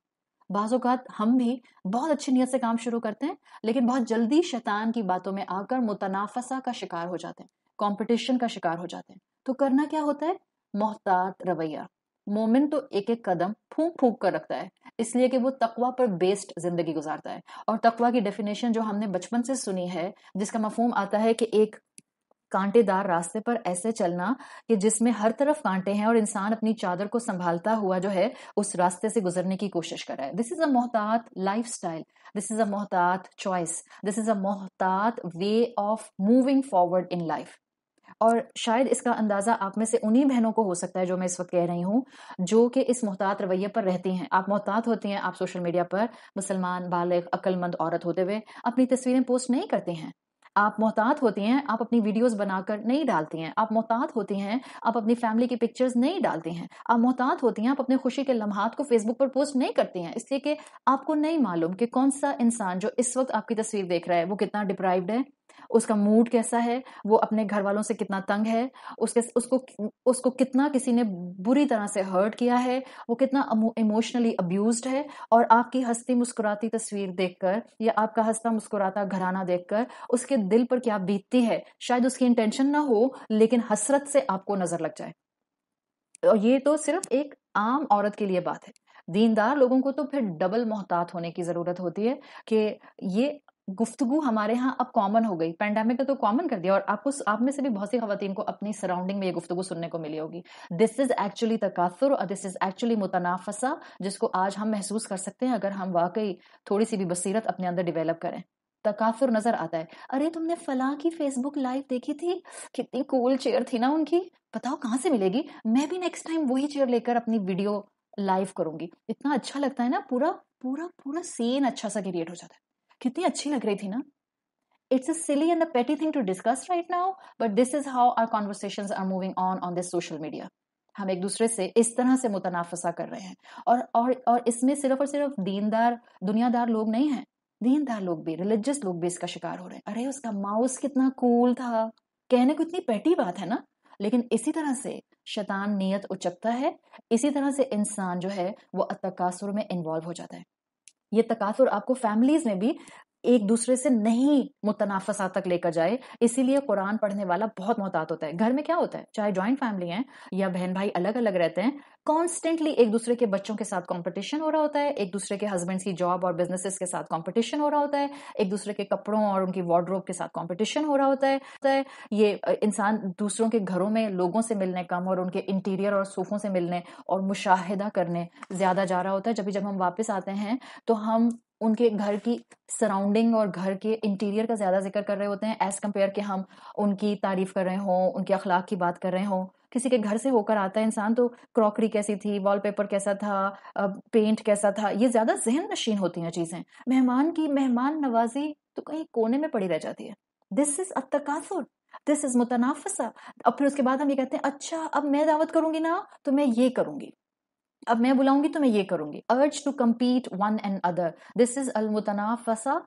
بعض اوقات ہم بھی بہت اچھی نیت سے کام شروع کرتے ہیں, لیکن بہت جلدی شیطان کی باتوں میں آ کر متنافسہ کا شکار ہو جاتے ہیں, کمپٹیشن کا شکار ہو جاتے ہیں. تو کرنا کیا ہوتا ہے؟ محتاط رویہ. مومن تو ایک ایک قدم پھونک پھونک کر رکھتا ہے, اس لیے کہ وہ تقوی پر بیسڈ زندگی گزارتا ہے. اور تقوی کی ڈیفینیشن جو ہم نے بچپن سے سنی ہے, جس کا مفہوم آتا ہے کہ ایک کانٹے دار راستے پر ایسے چلنا کہ جس میں ہر طرف کانٹے ہیں اور انسان اپنی چادر کو سنبھالتا ہوا جو ہے اس راستے سے گزرنے کی کوشش کر رہا ہے. دس از اے محتاط لائف سٹائل, دس از اے محتاط چوائس, دس از اے محتاط way of moving forward in life. اور شاید اس کا اندازہ آپ میں سے انہی بہنوں کو ہو سکتا ہے جو میں اس وقت کہہ رہی ہوں, جو کہ اس محتاط رویے پر رہتی ہیں. آپ محتاط ہوتی ہیں, آپ سوشل میڈیا پر مسلمان بالغ عقل مند عورت ہوتے ہوئے اپنی تصویریں پوسٹ نہیں کرتی ہیں. آپ محتاط ہوتی ہیں, آپ اپنی ویڈیوز بنا کر نہیں ڈالتی ہیں. آپ محتاط ہوتی ہیں, آپ اپنی فیملی کی پکچرز نہیں ڈالتی ہیں. آپ محتاط ہوتی ہیں, آپ اپنے خوشی کے لمحات کو فیس بک پر پوسٹ نہیں کرتی ہیں, اس لیے کہ آپ کو نہیں معلوم کہ کون سا انسان جو اس وقت آپ کی تصویر دیکھ رہا ہے وہ کتنا ڈپرائیوڈ ہے, اس کا موڈ کیسا ہے, وہ اپنے گھر والوں سے کتنا تنگ ہے, اس کو کتنا کسی نے بری طرح سے ہرٹ کیا ہے, وہ کتنا ایموشنلی ابیوزڈ ہے. اور آپ کی ہنستی مسکراتی تصویر دیکھ کر یا آپ کا ہنستا مسکراتا گھرانہ دیکھ کر اس کے دل پر کیا بیتتی ہے, شاید اس کی انٹینشن نہ ہو لیکن حسرت سے آپ کو نظر لگ جائے. اور یہ تو صرف ایک عام عورت کے لیے بات ہے. دیندار لوگوں کو تو پھر ڈبل محتاط ہونے کی ضرورت ہوتی ہے کہ یہ گفتگو ہمارے ہاں اب کامن ہو گئی. پینڈیمک نے تو کامن کر دیا, اور آپ میں سے بھی بہت سی خواتین کو اپنی سراؤنڈنگ میں یہ گفتگو سننے کو ملی ہوگی. دس از ایکچولی تکاثر, اور دس از ایکچولی متنافسہ, جس کو آج ہم محسوس کر سکتے ہیں اگر ہم واقعی تھوڑی سی بھی بصیرت اپنے اندر ڈیولپ کریں. تکاثر نظر آتا ہے. ارے تم نے فلاں کی فیس بک لائیو دیکھی تھی, کتنی کول چیئر تھی نا ان کی, بتاؤ کہاں سے ملے گی, میں بھی نیکسٹ ٹائم وہی چیئر لے کر اپنی ویڈیو لائیو کروں گی. اتنا اچھا لگتا ہے نا, پورا پورا پورا سین اچھا سا کریٹ ہو جاتا ہے. کتنی اچھی لگ رہی تھی نا. It's a silly and a petty thing to discuss right now, but this is how our conversations are moving on this social media. ہم ایک دوسرے سے اس طرح سے متنافسہ کر رہے ہیں, اور اس میں صرف اور صرف دیندار دنیا دار لوگ نہیں ہیں, دیندار لوگ بھی, ریلیجس لوگ بھی اس کا شکار ہو رہے ہیں. ارے اس کا ماؤس کتنا کول تھا, کہنے کو اتنی پیٹی بات ہے نا, لیکن اسی طرح سے شیطان نیت اچکتا ہے, اسی طرح سے انسان جو ہے وہ تکاثر میں انوالو ہو جاتا ہے. یہ تکاثر آپ کو فیملیز میں بھی ایک دوسرے سے نہیں متنافسات تک لے کر جائے. اسی لیے قرآن پڑھنے والا بہت محتاط ہوتا ہے. گھر میں کیا ہوتا ہے, چاہے جوائنٹ فیملی ہیں یا بہن بھائی الگ الگ رہتے ہیں, کانسٹنٹلی ایک دوسرے کے بچوں کے ساتھ کمپٹیشن ہو رہا ہوتا ہے, ایک دوسرے کے ہسبینڈ کی جاب اور بزنسز کے ساتھ کمپٹیشن ہو رہا ہوتا ہے, ایک دوسرے کے کپڑوں اور ان کی وارڈروب کے ساتھ کمپٹیشن ہو رہا ہوتا ہے. یہ انسان دوسروں کے گھروں میں لوگوں سے ملنے کم اور ان کے انٹیریئر اور صوفوں سے ملنے اور مشاہدہ کرنے زیادہ جا رہا ہوتا ہے. جب ہم واپس آتے ہیں تو ہم ان کے گھر کی سراؤنڈنگ اور گھر کے انٹیریئر کا زیادہ ذکر کر رہے ہوتے ہیں ایز کمپیئر کہ ہم ان کی تعریف کر رہے ہوں, ان کے اخلاق کی بات کر رہے ہوں. کسی کے گھر سے ہو کر آتا ہے انسان تو کراکری کیسی تھی, وال پیپر کیسا تھا, پینٹ کیسا تھا, یہ زیادہ ذہن نشین ہوتی ہیں چیزیں. مہمان نوازی تو کہیں کونے میں پڑی رہ جاتی ہے. This is التکاثر, this is متنافسہ. اب پھر اس کے بعد ہم یہ کہتے ہیں اچھا اب میں دعوت کروں گی نا تو میں یہ کروں گی. اب میں بلاؤں گی تو میں یہ کروں گی. urge to compete one and other, this is المتنافسہ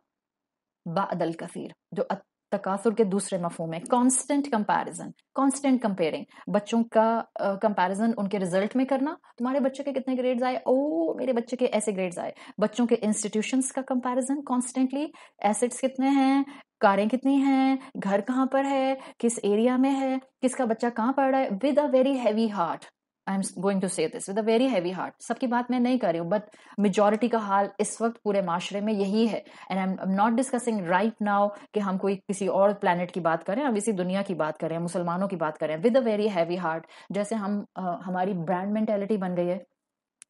بعد الکثیر, جو تکاثر کے دوسرے مفہوم ہے. کانسٹنٹ کمپیریزن, کانسٹنٹ کمپیئرنگ, بچوں کا کمپیریزن ان کے رزلٹ میں کرنا, تمہارے بچے کے کتنے گریڈز آئے, او میرے بچے کے ایسے گریڈز آئے. بچوں کے انسٹیٹیوشنز کا کمپیریزن کانسٹنٹلی, ایسٹس کتنے ہیں, کاریں کتنی ہیں, گھر کہاں پر ہے, کس ایریا میں ہے, کس کا بچہ کہاں پڑھ رہا ہے, with a very heavy heart. I am going to say this with a very heavy heart. سب کی بات میں نہیں کر رہی ہوں, بٹ میجورٹی کا حال اس وقت پورے معاشرے میں یہی ہے. And I am not discussing right now کہ ہم کوئی کسی اور پلانٹ کی بات کریں, اب اسی دنیا کی بات کریں, مسلمانوں کی بات کریں, with a very heavy heart. جیسے ہماری برانڈ مینٹیلٹی بن گئی ہے,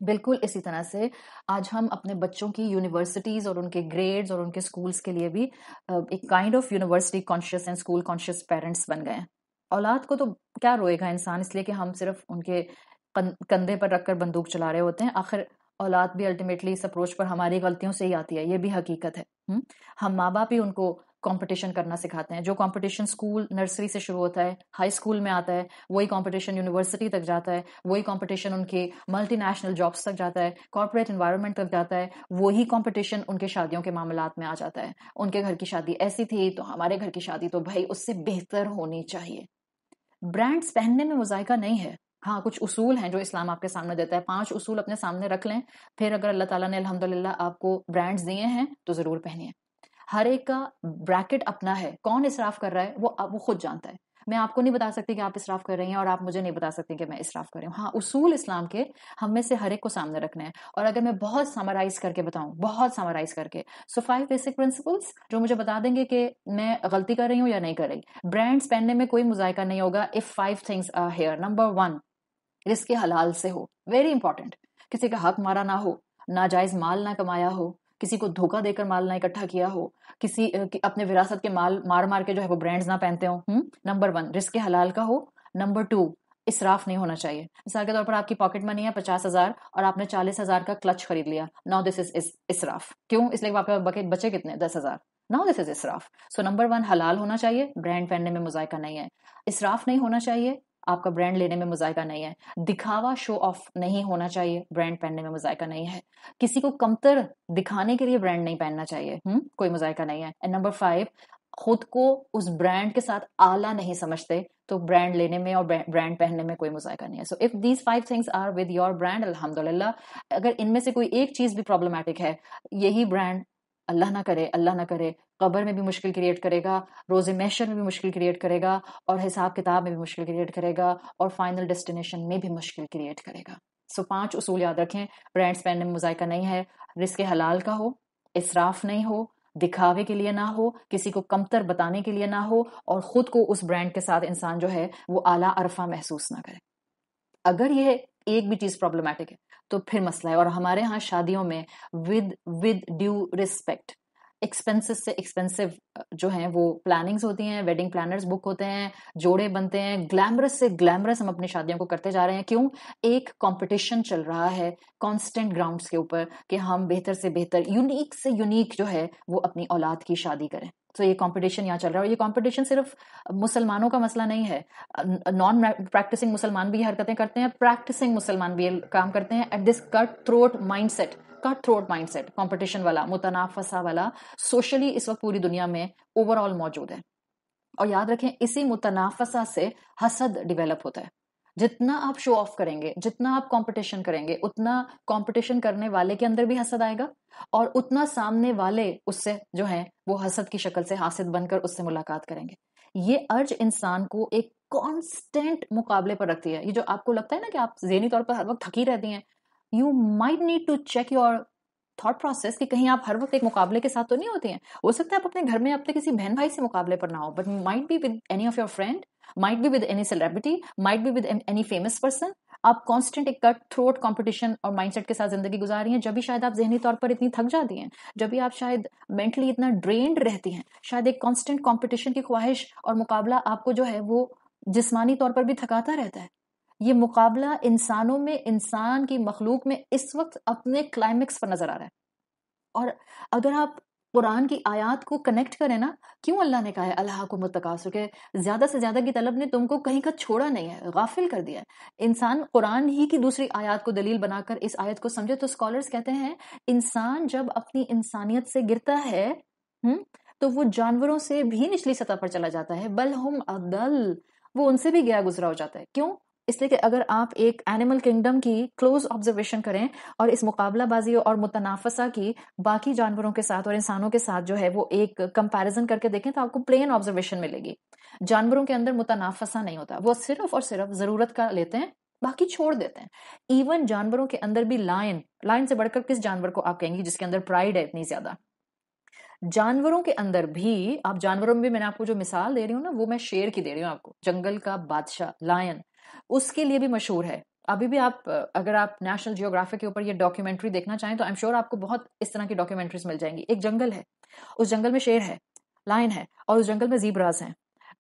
بالکل اسی طرح سے آج ہم اپنے بچوں کی یونیورسٹیز اور ان کے گریڈز اور ان کے اسکولس کے لیے بھی ایک kind of university conscious and school conscious parents بن گئے ہیں. اولاد کو تو کیا روئے گا انسان, اس لیے کہ ہم صرف ان کے کندھے پر رکھ کر بندوق چلا رہے ہوتے ہیں. آخر اولاد بھی الٹیمیٹلی اس اپروچ پر ہماری غلطیوں سے ہی آتی ہے, یہ بھی حقیقت ہے. ہم ماں باپ ہی ان کو کمپٹیشن کرنا سکھاتے ہیں. جو کمپٹیشن اسکول نرسری سے شروع ہوتا ہے, ہائی اسکول میں آتا ہے, وہی کمپٹیشن یونیورسٹی تک جاتا ہے, وہی کمپٹیشن ان کے ملٹی نیشنل جابس تک جاتا ہے, کارپوریٹ انوائرمنٹ تک جاتا ہے, وہی کمپٹیشن ان کے شادیوں کے معاملات میں آ جاتا ہے. ان کے گھر کی شادی ایسی تھی تو ہمارے گھر کی شادی تو بھائی اس سے بہتر ہونی چاہیے. برانڈز پہننے میں مذائقہ نہیں ہے. ہاں کچھ اصول ہیں جو اسلام آپ کے سامنے دیتا ہے, 5 اصول اپنے سامنے رکھ لیں, پھر اگر اللہ تعالیٰ نے الحمدللہ آپ کو برانڈز دیے ہیں تو ضرور پہنیے. ہر ایک کا بریکٹ اپنا ہے, کون اسراف کر رہا ہے وہ خود جانتا ہے. میں آپ کو نہیں بتا سکتی کہ آپ اسراف کر رہی ہیں, اور آپ مجھے نہیں بتا سکتی کہ میں اسراف کر رہی ہوں. ہاں اصول اسلام کے ہم میں سے ہر ایک کو سامنے رکھنے ہیں. اور اگر میں بہت سمرائز کر کے بتاؤں, بہت سمرائز کر کے, سو 5 بیسک پرنسپلس جو مجھے بتا دیں گے کہ میں غلطی کر رہی ہوں یا نہیں کر رہی. برانڈز پہننے میں کوئی مذائقہ نہیں ہوگا if 5 things are here. Number 1, رزق حلال سے ہو, ویری امپورٹنٹ. کسی کا حق مارا نہ ہو, ناجائز مال نہ کمایا ہو, کسی کو دھوکہ دے کر مال نہ اکٹھا کیا ہو, کسی اپنے وراثت کے مال مار مار کے جو ہے وہ برانڈز نہ پہنتے ہوں. نمبر 1 رزق حلال کا ہو. نمبر 2 اسراف نہیں ہونا چاہیے. مثال کے طور پر آپ کی پاکٹ منی ہے 50,000 اور آپ نے 40,000 کا کلچ خرید لیا. ناؤ دس از اسراف. کیوں؟ اس لیے آپ کے بچے کتنے, 10,000. ناؤ دس از اسراف. سو نمبر 1 حلال ہونا چاہیے, برانڈ پہننے میں مذائقہ نہیں ہے. اسراف نہیں ہونا چاہیے, آپ کا برانڈ لینے میں مذائقہ نہیں ہے. دکھاوا شو آف نہیں ہونا چاہیے, برانڈ پہننے میں مذائقہ نہیں ہے. کسی کو کمتر دکھانے کے لیے برانڈ نہیں پہننا چاہیے, کوئی مذائقہ نہیں ہے. اینڈ نمبر 5 خود کو اس برانڈ کے ساتھ اعلیٰ نہیں سمجھتے تو برانڈ لینے میں اور برانڈ پہننے میں کوئی مذائقہ نہیں ہے. So if these 5 things are with your brand, الحمدللہ. اگر ان میں سے کوئی ایک چیز بھی پرابلمٹک ہے, یہی برانڈ اللہ نہ کرے قبر میں بھی مشکل کریٹ کرے گا, روز محشر میں بھی مشکل کریٹ کرے گا, اور حساب کتاب میں بھی مشکل کریٹ کرے گا, اور فائنل ڈیسٹینیشن میں بھی مشکل کریٹ کرے گا. سو 5 اصول یاد رکھیں. برانڈز پہننے میں مذائقہ نہیں ہے, رزق حلال کا ہو, اسراف نہیں ہو, دکھاوے کے لیے نہ ہو, کسی کو کمتر بتانے کے لیے نہ ہو, اور خود کو اس برانڈ کے ساتھ انسان جو ہے وہ اعلیٰ عرفہ محسوس نہ کرے. اگر یہ ایک بھی چیز پرابلمٹک ہے تو پھر مسئلہ ہے. اور ہمارے ہاں شادیوں میں ود ڈیو ریسپیکٹ ایکسپینسز سے ایکسپینسو جو ہیں وہ پلاننگز ہوتی ہیں, ویڈنگ پلانرز بک ہوتے ہیں, جوڑے بنتے ہیں, گلیمرس سے گلیمرس ہم اپنی شادیوں کو کرتے جا رہے ہیں. کیوں؟ ایک کمپٹیشن چل رہا ہے کانسٹنٹ گراؤنڈز کے اوپر کہ ہم بہتر سے بہتر, یونیک سے یونیک جو ہے وہ اپنی اولاد کی شادی کریں. تو یہ کمپٹیشن یہاں چل رہا ہے. اور یہ کمپٹیشن صرف مسلمانوں کا مسئلہ نہیں ہے, نان پریکٹسنگ مسلمان بھی یہ حرکتیں کرتے ہیں, پریکٹسنگ مسلمان بھی یہ کام کرتے ہیں. At this cut throat mind set, competition والا, متنافسہ والا سوشلی اس وقت پوری دنیا میں اوور آل موجود ہے. اور یاد رکھیں اسی متنافسہ سے حسد ڈیولپ ہوتا ہے. جتنا آپ شو آف کریں گے, جتنا آپ کمپٹیشن کریں گے, اتنا کمپٹیشن کرنے والے کے اندر بھی حسد آئے گا, اور اتنا سامنے والے اس سے جو ہیں وہ حسد کی شکل سے حاسد بن کر اس سے ملاقات کریں گے. یہ ارج انسان کو ایک کانسٹنٹ مقابلے پر رکھتی ہے. یہ جو آپ کو لگتا ہے نا کہ آپ ذہنی طور پر ہر وقت تھکی رہتی ہیں, you might need to check your thought process کہ کہیں آپ ہر وقت ایک مقابلے کے ساتھ تو نہیں ہوتی ہیں. ہو سکتا ہے آپ اپنے گھر میں اپنے کسی بہن بھائی سے مقابلے پر نہ ہو, but might be with any of your friend, might be with any celebrity, might be with any famous person. آپ کانسٹنٹ ایک کٹ تھروٹ کمپٹیشن اور مائنڈ سیٹ کے ساتھ زندگی گزار رہی ہیں. جب بھی شاید آپ ذہنی طور پر اتنی تھک جاتی ہیں, جب بھی آپ شاید مینٹلی اتنا ڈرینڈ رہتی ہیں, شاید ایک کانسٹنٹ کمپٹیشن کی خواہش اور مقابلہ آپ کو جو ہے وہ جسمانی طور پر بھی تھکاتا رہتا ہے. یہ مقابلہ انسانوں میں, انسان کی مخلوق میں اس وقت اپنے کلائمیکس پر نظر آ رہا ہے. اور اگر آپ قرآن کی آیات کو کنیکٹ کریں نا. کیوں اللہ نے کہا ہے الہاکم التکاثر، کہ زیادہ سے زیادہ کی طلب نے تم کو کہیں کا چھوڑا نہیں ہے، غافل کر دیا ہے. انسان قرآن ہی کی دوسری آیات کو دلیل بنا کر اس آیت کو سمجھے. تو اسکالرز کہتے ہیں انسان جب اپنی انسانیت سے گرتا ہے تو وہ جانوروں سے بھی نچلی سطح پر چلا جاتا ہے. بل ہم اضل، وہ ان سے بھی گیا گزرا ہو جاتا ہے. کیوں؟ اس لیے کہ اگر آپ ایک اینیمل کنگڈم کی کلوز آبزرویشن کریں اور اس مقابلہ بازی اور متنافسہ کی باقی جانوروں کے ساتھ اور انسانوں کے ساتھ جو ہے وہ ایک کمپیریزن کر کے دیکھیں تو آپ کو پلین آبزرویشن ملے گی. جانوروں کے اندر متنافسہ نہیں ہوتا، وہ صرف اور صرف ضرورت کا لیتے ہیں، باقی چھوڑ دیتے ہیں. ایون جانوروں کے اندر بھی لائن سے بڑھ کر کس جانور کو آپ کہیں گی جس کے اندر پرائڈ ہے اتنی زیادہ؟ جانوروں کے اندر بھی، آپ جانوروں میں بھی میں نے آپ کو جو مثال دے رہی ہوں نا وہ میں شیر کی دے رہی ہوں آپ کو، جنگل کا بادشاہ لائن، اس کے لیے بھی مشہور ہے. ابھی بھی آپ اگر آپ نیشنل جیوگرافک کے اوپر یہ ڈاکیومنٹری دیکھنا چاہیں تو I'm sure آپ کو بہت اس طرح کی ڈاکیومنٹریز مل جائیں گی. ایک جنگل ہے، اس جنگل میں شیر ہے، لائن ہے، اور اس جنگل میں زیبراز ہیں.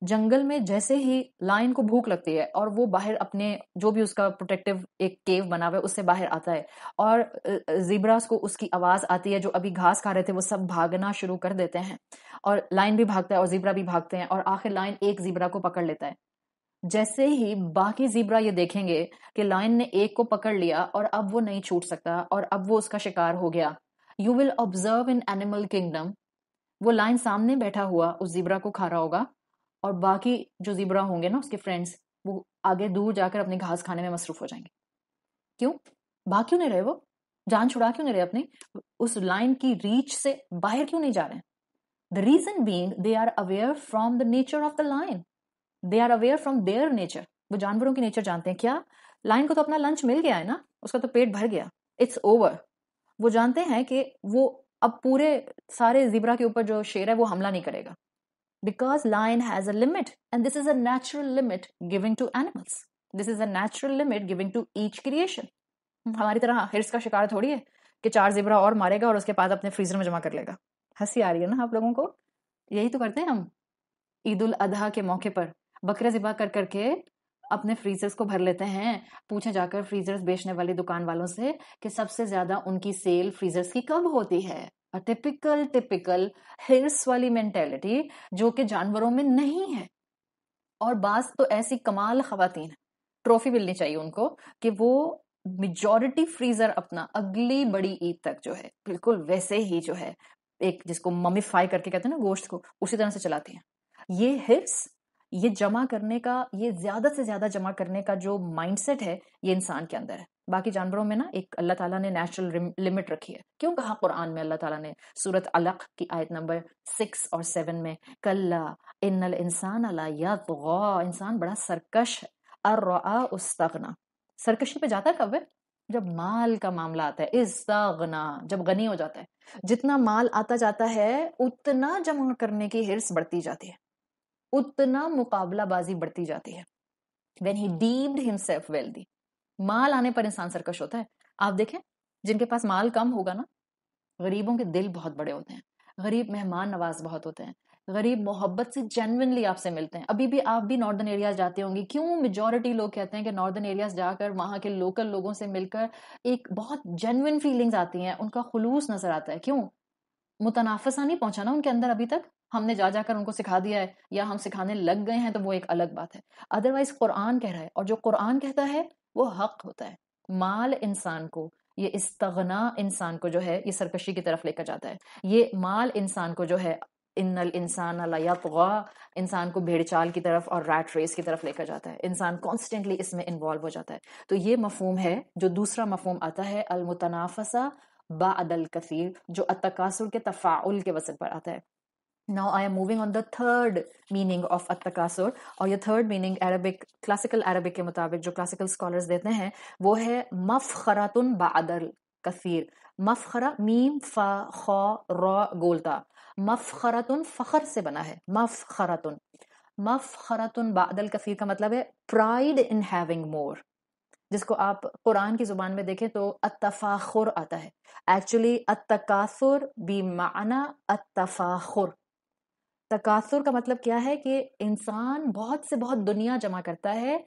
جنگل میں جیسے ہی لائن کو بھوک لگتی ہے اور وہ باہر اپنے جو بھی اس کا پروٹیکٹیو ایک کیو بنا ہوا ہے اس سے باہر آتا ہے اور زیبراز کو اس کی آواز آتی ہے، جو ابھی گھاس کھا رہے تھے وہ سب بھاگنا شروع کر دیتے ہیں اور لائن بھی بھاگتا ہے اور زیبرا بھی بھاگتے ہیں اور آخر لائن ایک زیبرا کو پکڑ لیتا ہے. جیسے ہی باقی زیبرا یہ دیکھیں گے کہ لائن نے ایک کو پکڑ لیا اور اب وہ نہیں چھوٹ سکتا اور اب وہ اس کا شکار ہو گیا. You will observe in animal kingdom, وہ لائن سامنے بیٹھا ہوا اس زیبرا کو کھا رہا ہوگا اور باقی جو زیبرا ہوں گے نا اس کے فرینڈز وہ آگے دور جا کر اپنی گھاس کھانے میں مصروف ہو جائیں گے. کیوں؟ بھاگ کیوں نہیں رہے؟ وہ جان چھڑا کیوں نہیں رہے اپنی؟ اس لائن کی ریچ سے باہر کیوں نہیں جا رہے ہیں؟ The reason being they are aware from the nature of the lion. They are aware from their nature. وہ جانوروں کی نیچر جانتے ہیں. کیا لائن کو تو اپنا لنچ مل گیا ہے نا، اس کا تو پیٹ بھر گیا، اٹس اوور. وہ جانتے ہیں کہ وہ اب پورے سارے زیبرا کے اوپر جو شیر ہے وہ حملہ نہیں کرے گا. Because lion has a limit and this is a natural limit given to animals. This is a natural limit given to each creation. ہماری طرح ہرس کا شکار تھوڑی ہے کہ 4 زیبرا اور مارے گا اور اس کے بعد اپنے فریزر میں جمع کر لے گا. ہنسی آ رہی ہے نا آپ لوگوں کو؟ یہی تو کرتے ہیں ہم عید الاضحیٰ کے موقع پر، بکرے ذبح کر کر کے اپنے فریزرز کو بھر لیتے ہیں. پوچھیں جا کر فریزرز بیچنے والی دکان والوں سے کہ سب سے زیادہ ان کی سیل فریزرز کی کب ہوتی ہے. ٹپیکل ہرس والی مینٹیلٹی جو کہ جانوروں میں نہیں ہے. اور بعض تو ایسی کمال خواتین ٹرافی ملنی چاہیے ان کو کہ وہ میجورٹی فریزر اپنا اگلی بڑی عید تک جو ہے بالکل ویسے ہی جو ہے ایک جس کو ممیفائی کر کے کہتے ہیں نا گوشت کو، اسی طرح سے چلاتی ہیں. یہ ہرس، یہ جمع کرنے کا، یہ زیادہ سے زیادہ جمع کرنے کا جو مائنڈ سیٹ ہے یہ انسان کے اندر ہے. باقی جانوروں میں نا ایک اللہ تعالیٰ نے نیچرل لمٹ رکھی ہے. کیوں کہا قرآن میں اللہ تعالیٰ نے سورۃ علق کی آیت نمبر 6 اور 7 میں کلا ان الانسان لیطغی، انسان بڑا سرکش ہے، ارآ استغنا. سرکشی پہ جاتا کب ہے؟ جب مال کا معاملہ آتا ہے. استغنا، جب غنی ہو جاتا ہے. جتنا مال آتا جاتا ہے اتنا جمع کرنے کی ہرس بڑھتی جاتی ہے، اتنا مقابلہ بازی بڑھتی جاتی ہے. when he deemed himself wealthy، مال آنے پر انسان سرکش ہوتا ہے. آپ دیکھیں جن کے پاس مال کم ہوگا نا، غریبوں کے دل بہت بڑے ہوتے ہیں، غریب مہمان نواز بہت ہوتے ہیں، غریب محبت سے جینوئنلی آپ سے ملتے ہیں. ابھی بھی آپ بھی ناردرن ایریاز جاتے ہوں گے، کیوں میجورٹی لوگ کہتے ہیں کہ ناردرن ایریاز جا کر وہاں کے لوکل لوگوں سے مل کر ایک بہت جینوئن فیلنگز آتی ہیں، ان کا خلوص نظر آتا ہے. کیوں؟ متنافسہ نہیں پہنچا نا ان کے اندر ابھی تک. ہم نے جا کر ان کو سکھا دیا ہے یا ہم سکھانے لگ گئے ہیں تو وہ ایک الگ بات ہے. ادروائز قرآن کہہ رہا ہے، اور جو قرآن کہتا ہے وہ حق ہوتا ہے. مال انسان کو، یہ استغنا انسان کو جو ہے یہ سرکشی کی طرف لے کر جاتا ہے. یہ مال انسان کو جو ہے ان الانسان لیطغی، انسان کو بھیڑ چال کی طرف اور ریٹ ریس کی طرف لے کر جاتا ہے. انسان کانسٹنٹلی اس میں انوالو ہو جاتا ہے. تو یہ مفہوم ہے. جو دوسرا مفہوم آتا ہے المتنافسہ بعد الکثیر، جو التکاثر کے تفاعل کے وزن پر آتا ہے. Now I am moving on the third meaning of التکاثر، اور یہ third meaning Arabic, classical Arabic کے مطابق جو کلاسیکل اسکالرز دیتے ہیں وہ ہے مفخرۃ بعد الکثیر. مفخرہ میم فا خا را گولتا، مفخرۃ فخر سے بنا ہے. مفخرۃ بعد الکثیر کا مطلب ہے pride in having more، جس کو آپ قرآن کی زبان میں دیکھیں تو التفاخر آتا ہے. ایکچولی التکاثر بمعنی التفاخر. تکاثر کا مطلب کیا ہے کہ انسان بہت سے بہت دنیا جمع کرتا ہے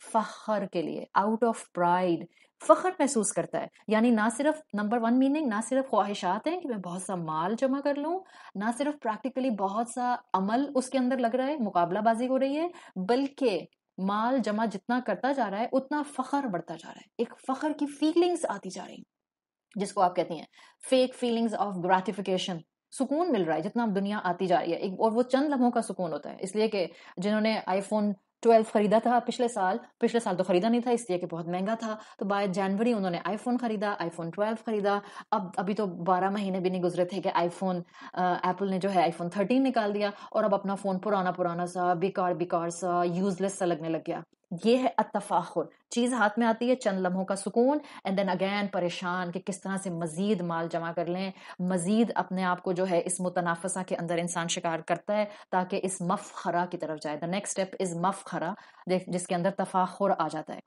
فخر کے لیے, آؤٹ آف پرائڈ, فخر محسوس کرتا ہے. یعنی نہ صرف نمبر 1 میننگ, نہ صرف خواہشات ہیں کہ میں بہت سا مال جمع کر لوں, نہ صرف پریکٹیکلی بہت سا عمل اس کے اندر لگ رہا ہے, مقابلہ بازی ہو رہی ہے, بلکہ مال جمع جتنا کرتا جا رہا ہے اتنا فخر بڑھتا جا رہا ہے, ایک فخر کی فیلنگز آتی جا رہی ہیں جس کو آپ کہتی ہیں فیک فیلنگز آف گریٹیفیکیشن. سکون مل رہا ہے جتنا دنیا آتی جا رہی ہے, اور وہ چند لمحوں کا سکون ہوتا ہے. اس لیے کہ جنہوں نے آئی فون 12 خریدا تھا پچھلے سال تو خریدا نہیں تھا اس لیے کہ بہت مہنگا تھا, تو بائی جنوری انہوں نے آئی فون خریدا, آئی فون 12 خریدا. ابھی تو 12 مہینے بھی نہیں گزرے تھے کہ آئی فون ایپل نے جو ہے آئی فون 13 نکال دیا, اور اب اپنا فون پرانا سا بیکار سا یوز لیس سا لگنے لگ گیا. یہ ہے التفاخر, چیز ہاتھ میں آتی ہے, چند لمحوں کا سکون, اینڈ دین اگین پریشان کہ کس طرح سے مزید مال جمع کر لیں, مزید اپنے آپ کو جو ہے اس متنافسہ کے اندر انسان شکار کرتا ہے تاکہ اس مفخرہ کی طرف جائے. دا نیکسٹ اسٹیپ از مفخرہ, جس کے اندر تفاخر آ جاتا ہے.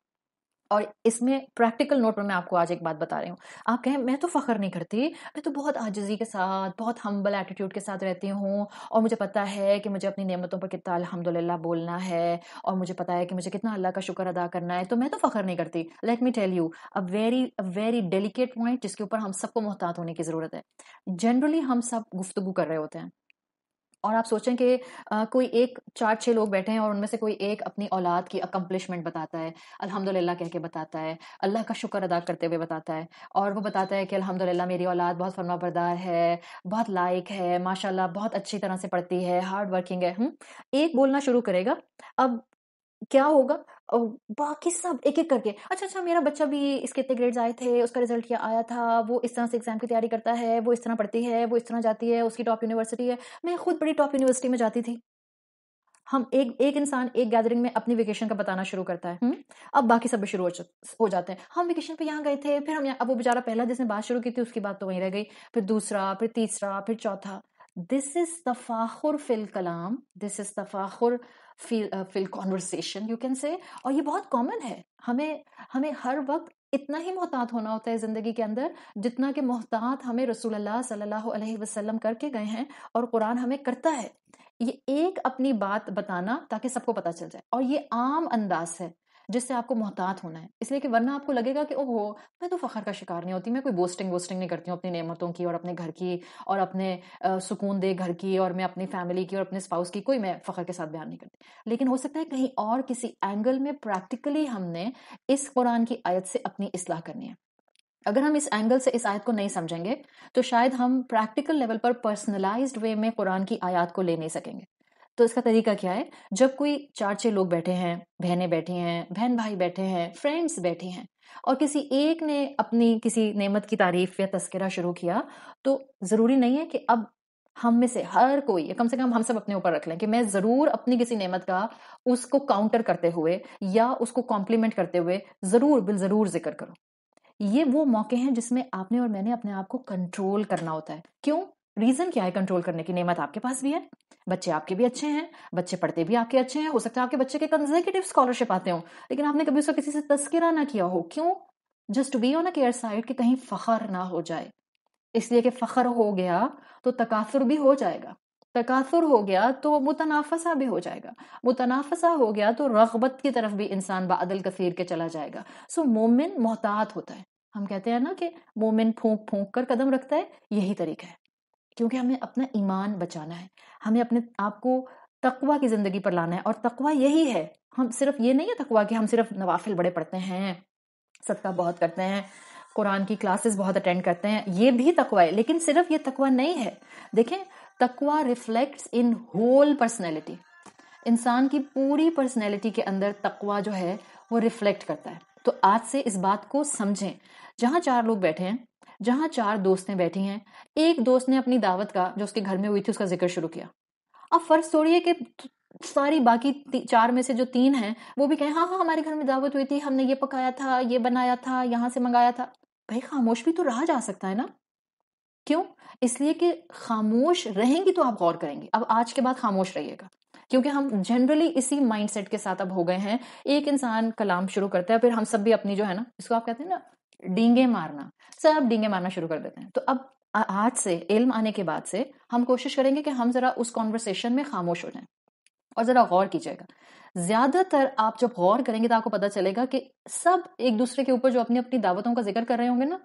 اور اس میں پریکٹیکل نوٹ میں آپ کو آج ایک بات بتا رہی ہوں. آپ کہیں میں تو فخر نہیں کرتی, میں تو بہت عاجزی کے ساتھ, بہت ہمبل ایٹیٹیوڈ کے ساتھ رہتی ہوں, اور مجھے پتا ہے کہ مجھے اپنی نعمتوں پر کتنا الحمدللہ بولنا ہے, اور مجھے پتا ہے کہ مجھے کتنا اللہ کا شکر ادا کرنا ہے, تو میں تو فخر نہیں کرتی. Let me tell you very delicate point جس کے اوپر ہم سب کو محتاط ہونے کی ضرورت ہے. جنرلی ہم سب گفتگو کر رہے ہوتے ہیں, اور آپ سوچیں کہ کوئی ایک 4-6 لوگ بیٹھے ہیں, اور ان میں سے کوئی ایک اپنی اولاد کی اکمپلشمنٹ بتاتا ہے, الحمدللہ کہہ کے بتاتا ہے, اللہ کا شکر ادا کرتے ہوئے بتاتا ہے, اور وہ بتاتا ہے کہ الحمدللہ میری اولاد بہت فرما بردار ہے, بہت لائق ہے, ماشاءاللہ بہت اچھی طرح سے پڑھتی ہے, ہارڈ ورکنگ ہے. ایک بولنا شروع کرے گا, اب کیا ہوگا, باقی سب ایک ایک کر کے اچھا میرا بچہ بھی اس کے اتنے گریڈز آئے تھے, اس کا رزلٹ کیا آیا تھا, وہ اس طرح سے ایگزام کی تیاری کرتا ہے, وہ اس طرح پڑھتی ہے, وہ اس طرح جاتی ہے, اس کی ٹاپ یونیورسٹی ہے, میں خود بڑی ٹاپ یونیورسٹی میں جاتی تھی. ہم ایک انسان ایک گیدرنگ میں اپنی ویکیشن کا بتانا شروع کرتا ہے, اب باقی سب بھی شروع ہو جاتے ہیں, ہم ویکیشن پہ یہاں گئے تھے, پھر ہم اب وہ بیچارہ پہلا جس نے بات شروع کی تھی اس کی بات تو وہیں رہ گئی, پھر دوسرا, پھر تیسرا, پھر چوتھا. دس از تفاخر فی الکلام, دس از تفاخر فی الکانورسیشن یو کین سے, اور یہ بہت کامن ہے. ہمیں ہر وقت اتنا ہی محتاط ہونا ہوتا ہے زندگی کے اندر جتنا کہ محتاط ہمیں رسول اللہ صلی اللہ علیہ وسلم کر کے گئے ہیں, اور قرآن ہمیں کرتا ہے. یہ ایک اپنی بات بتانا تاکہ سب کو پتا چل جائے, اور یہ عام انداز ہے جس سے آپ کو محتاط ہونا ہے, اس لیے کہ ورنہ آپ کو لگے گا کہ اوہو میں تو فخر کا شکار نہیں ہوتی, میں کوئی بوسٹنگ نہیں کرتی ہوں اپنی نعمتوں کی, اور اپنے گھر کی, اور اپنے سکون دہ گھر کی, اور میں اپنی فیملی کی, اور اپنے اسپاؤس کی کوئی میں فخر کے ساتھ بیان نہیں کرتی. لیکن ہو سکتا ہے کہیں اور کسی اینگل میں پریکٹیکلی ہم نے اس قرآن کی آیت سے اپنی اصلاح کرنی ہے. اگر ہم اس اینگل سے اس آیت کو نہیں سمجھیں گے تو شاید ہم پریکٹیکل لیول پر پرسنلائزڈ وے میں قرآن کی آیات کو لے نہیں سکیں گے. تو اس کا طریقہ کیا ہے, جب کوئی 4-6 لوگ بیٹھے ہیں, بہنیں بیٹھی ہیں, بہن بھائی بیٹھے ہیں, فرینڈز بیٹھی ہیں, اور کسی ایک نے اپنی کسی نعمت کی تعریف یا تذکرہ شروع کیا, تو ضروری نہیں ہے کہ اب ہم میں سے ہر کوئی, کم سے کم ہم سب اپنے اوپر رکھ لیں کہ میں ضرور اپنی کسی نعمت کا اس کو کاؤنٹر کرتے ہوئے یا اس کو کمپلیمنٹ کرتے ہوئے ضرور ذکر کروں. یہ وہ موقع ہیں جس میں آپ نے اور میں نے اپنے آپ کو کنٹرول کرنا ہوتا ہے. کیوں؟ ریزن کیا ہے کنٹرول کرنے کی؟ نعمت آپ کے پاس بھی ہے, بچے آپ کے بھی اچھے ہیں, بچے پڑھتے بھی آپ کے اچھے ہیں, ہو سکتا ہے آپ کے بچے کے کنزیکٹیو اسکالرشپ آتے ہوں, لیکن آپ نے کبھی اس کا کسی سے تذکرہ نہ کیا ہو. کیوں؟ Just to be on a care side کہ کہیں فخر نہ ہو جائے. اس لیے کہ فخر ہو گیا تو تکاثر بھی ہو جائے گا, تکاثر ہو گیا تو متنافسہ بھی ہو جائے گا, متنافسہ ہو گیا تو رغبت کی طرف بھی انسان بعدل کثیر کے چلا جائے گا. سو مومن محتاط ہوتا ہے. ہم کہتے ہیں نا کہ مومن پھونک پھونک کر قدم رکھتا ہے, یہی طریقہ ہے, کیونکہ ہمیں اپنا ایمان بچانا ہے, ہمیں اپنے آپ کو تقوی کی زندگی پر لانا ہے. اور تقوی یہی ہے, ہم صرف یہ نہیں ہے تقوی کہ ہم صرف نوافل بڑے پڑھتے ہیں, صدقہ بہت کرتے ہیں, قرآن کی کلاسز بہت اٹینڈ کرتے ہیں, یہ بھی تقوی ہے, لیکن صرف یہ تقوی نہیں ہے. دیکھیں, تقوی ریفلیکٹس ان ہول پرسنالٹی, انسان کی پوری پرسنالٹی کے اندر تقوی جو ہے وہ ریفلیکٹ کرتا ہے. تو آج سے اس بات کو سمجھیں, جہاں 4 لوگ بیٹھے ہیں, جہاں 4 دوستیں بیٹھی ہیں, ایک دوست نے اپنی دعوت کا جو اس کے گھر میں ہوئی تھی اس کا ذکر شروع کیا. اب فرض تھوڑی ہے کہ ساری باقی 4 میں سے جو 3 ہیں وہ بھی کہیں ہاں ہمارے گھر میں دعوت ہوئی تھی, ہم نے یہ پکایا تھا, یہ بنایا تھا, یہاں سے منگایا تھا. بھائی خاموش بھی تو رہا جا سکتا ہے نا. کیوں؟ اس لیے کہ خاموش رہیں گی تو آپ غور کریں گی. اب آج کے بعد خاموش رہیے گا, کیونکہ ہم جنرلی اسی مائنڈ سیٹ کے ساتھ اب ہو گئے ہیں. ایک انسان کلام شروع کرتا ہے, پھر ہم سب بھی اپنی جو ہے نا, اس کو آپ کہتے ہیں نا ڈینگے مارنا, سب ڈینگے مارنا شروع کر دیتے ہیں. تو اب آج سے علم آنے کے بعد سے ہم کوشش کریں گے کہ ہم ذرا اس کانورسیشن میں خاموش ہو جائیں, اور ذرا غور کیجیے گا. زیادہ تر آپ جب غور کریں گے تو آپ کو پتا چلے گا کہ سب ایک دوسرے کے اوپر جو اپنی اپنی دعوتوں کا ذکر کر رہے ہوں گے نا،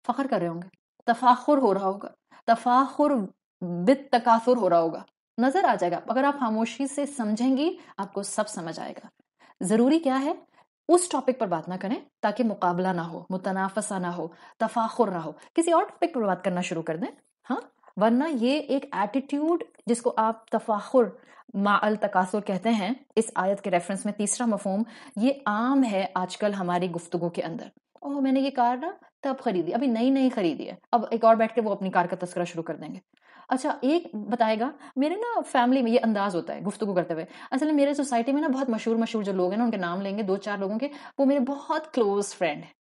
فخر کر رہے ہوں گے، تفاخر ہو رہا ہوگا، تفاخر بالتکاثر ہو رہا ہوگا، نظر آ جائے گا. اگر آپ خاموشی سے سمجھیں گی آپ کو سب سمجھ آئے گا. ضروری کیا ہے، اس ٹاپک پر بات نہ کریں تاکہ مقابلہ نہ ہو، متنافسہ نہ ہو، تفاخر نہ ہو. کسی اور ٹاپک پر بات کرنا شروع کر دیں. ہاں، ورنہ یہ ایک ایٹیٹیوڈ جس کو آپ تفاخر مع التکاثر کہتے ہیں، اس آیت کے ریفرنس میں تیسرا مفہوم یہ عام ہے آج کل ہماری گفتگو کے اندر. اوہ میں نے یہ کار نا تب خریدی، ابھی نئی خریدی ہے، اب ایک اور بیٹھ کے وہ اپنی کار کا تذکرہ شروع کر دیں گے. اچھا ایک بتائے گا میرے نا فیملی میں، یہ انداز ہوتا ہے گفتگو کرتے ہوئے، اصل میرے سوسائٹی میں نا بہت مشہور جو لوگ ہیں نا، ان کے نام لیں گے 2-4 لوگوں کے، وہ میرے بہت کلوز فرینڈ ہیں.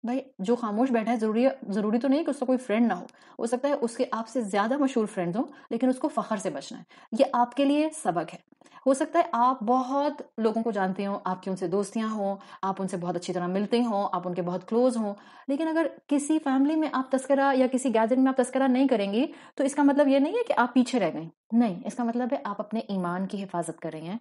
بھائی جو خاموش بیٹھا ہے ضروری تو نہیں کہ اس کا کوئی فرینڈ نہ ہو سکتا ہے اس کے آپ سے زیادہ مشہور فرینڈ ہوں، لیکن اس کو فخر سے بچنا ہے. یہ آپ کے لیے سبق ہے. ہو سکتا ہے آپ بہت لوگوں کو جانتے ہوں، آپ کی ان سے دوستیاں ہوں، آپ ان سے بہت اچھی طرح ملتے ہوں، آپ ان کے بہت کلوز ہوں، لیکن اگر کسی فیملی میں آپ تذکرہ یا کسی گیدرنگ میں آپ تذکرہ نہیں کریں گی تو اس کا مطلب یہ نہیں ہے کہ آپ پیچھے رہ گئیں. نہیں، اس کا مطلب ہے آپ اپنے ایمان کی حفاظت کر رہی ہیں،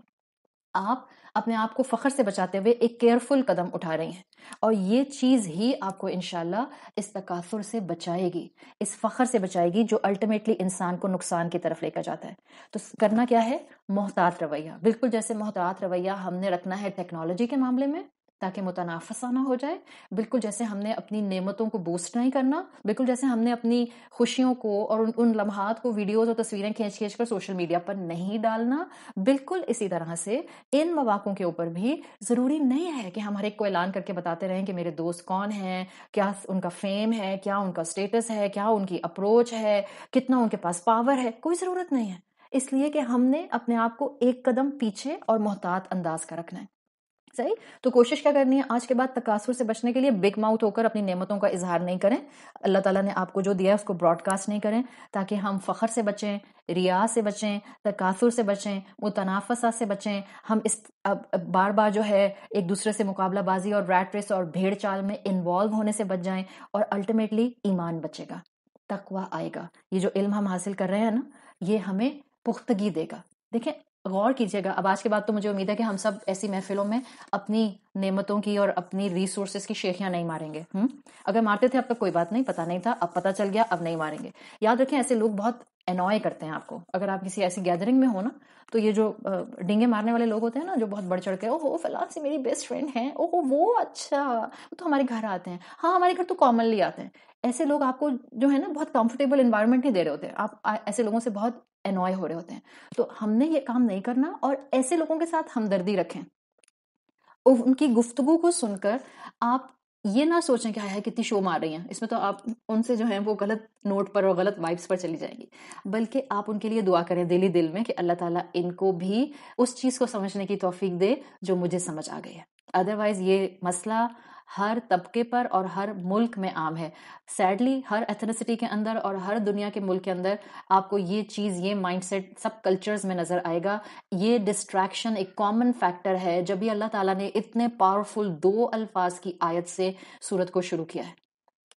آپ اپنے آپ کو فخر سے بچاتے ہوئے ایک کیئرفل قدم اٹھا رہی ہیں، اور یہ چیز ہی آپ کو انشاءاللہ اس تکاثر سے بچائے گی، اس فخر سے بچائے گی جو الٹیمیٹلی انسان کو نقصان کی طرف لے کر جاتا ہے. تو کرنا کیا ہے، محتاط رویہ. بالکل جیسے محتاط رویہ ہم نے رکھنا ہے ٹیکنالوجی کے معاملے میں تاکہ متنافسہ نہ ہو جائے، بالکل جیسے ہم نے اپنی نعمتوں کو بوسٹ نہیں کرنا، بالکل جیسے ہم نے اپنی خوشیوں کو اور ان لمحات کو ویڈیوز اور تصویریں کھینچ کر سوشل میڈیا پر نہیں ڈالنا، بالکل اسی طرح سے ان مواقعوں کے اوپر بھی ضروری نہیں ہے کہ ہم ہر ایک کو اعلان کر کے بتاتے رہیں کہ میرے دوست کون ہیں، کیا ان کا فیم ہے، کیا ان کا سٹیٹس ہے، کیا ان کی اپروچ ہے، کتنا ان کے پاس پاور ہے. کوئی ضرورت نہیں ہے، اس لیے کہ ہم نے اپنے آپ کو ایک قدم پیچھے اور محتاط انداز کا رکھنا ہے. صحیح. تو کوشش کیا کرنی ہے آج کے بعد تکاثر سے بچنے کے لیے، بگ ماؤتھ ہو کر اپنی نعمتوں کا اظہار نہیں کریں. اللہ تعالیٰ نے آپ کو جو دیا ہے اس کو براڈ کاسٹ نہیں کریں، تاکہ ہم فخر سے بچیں، ریا سے بچیں، تکاثر سے بچیں، متنافسہ سے بچیں. ہم اس بار بار جو ہے ایک دوسرے سے مقابلہ بازی اور ریٹ ریس اور بھیڑ چال میں انوالو ہونے سے بچ جائیں، اور الٹیمیٹلی ایمان بچے گا، تقویٰ آئے گا. یہ جو علم ہم حاصل کر رہے ہیں نا، یہ ہمیں پختگی دے گا. دیکھیں غور کیجئے گا. اب آج کے بعد تو مجھے امید ہے کہ ہم سب ایسی محفلوں میں اپنی نعمتوں کی اور اپنی ریسورسز کی شیخیاں نہیں ماریں گے. اگر مارتے تھے اب تک کوئی بات نہیں، پتہ نہیں تھا، اب پتہ چل گیا، اب نہیں ماریں گے. یاد رکھیں ایسے لوگ بہت انوائے کرتے ہیں آپ کو. اگر آپ کسی ایسی گیدرنگ میں ہو نا، تو یہ جو ڈینگے مارنے والے لوگ ہوتے ہیں نا، جو بہت بڑھ چڑھ کے اوہ فلاں سے میری بیسٹ فرینڈ ہیں، اوہ وہ اچھا وہ تو ہمارے گھر آتے ہیں، ہاں ہمارے گھر تو کامنلی آتے ہیں. ایسے لوگ آپ کو جو ہے نا بہت کمفرٹیبل انوائرمنٹ نہیں دے رہے ہوتے. آپ ایسے لوگوں سے بہت انوائے ہو رہے ہوتے ہیں. تو ہم نے یہ کام نہیں کرنا، اور ایسے لوگوں کے ساتھ ہمدردی رکھیں. ان کی گفتگو کو سن کر آپ یہ نہ سوچیں کہ ہائے کتنی شو مار رہی ہیں، اس میں تو آپ ان سے جو ہیں وہ غلط نوٹ پر اور غلط وائبس پر چلی جائیں گی. بلکہ آپ ان کے لیے دعا کریں دل ہی دل میں کہ اللہ تعالیٰ ان کو بھی اس چیز کو سمجھنے کی توفیق دے جو مجھے سمجھ آ گئی ہے. ادروائز یہ مسئلہ ہر طبقے پر اور ہر ملک میں عام ہے. سیڈلی ہر ایتھنیسٹی کے اندر اور ہر دنیا کے ملک کے اندر آپ کو یہ چیز، یہ مائنڈ سیٹ سب کلچرز میں نظر آئے گا. یہ ڈسٹریکشن ایک کامن فیکٹر ہے. جب بھی اللہ تعالیٰ نے اتنے پاورفل 2 الفاظ کی آیت سے سورت کو شروع کیا ہے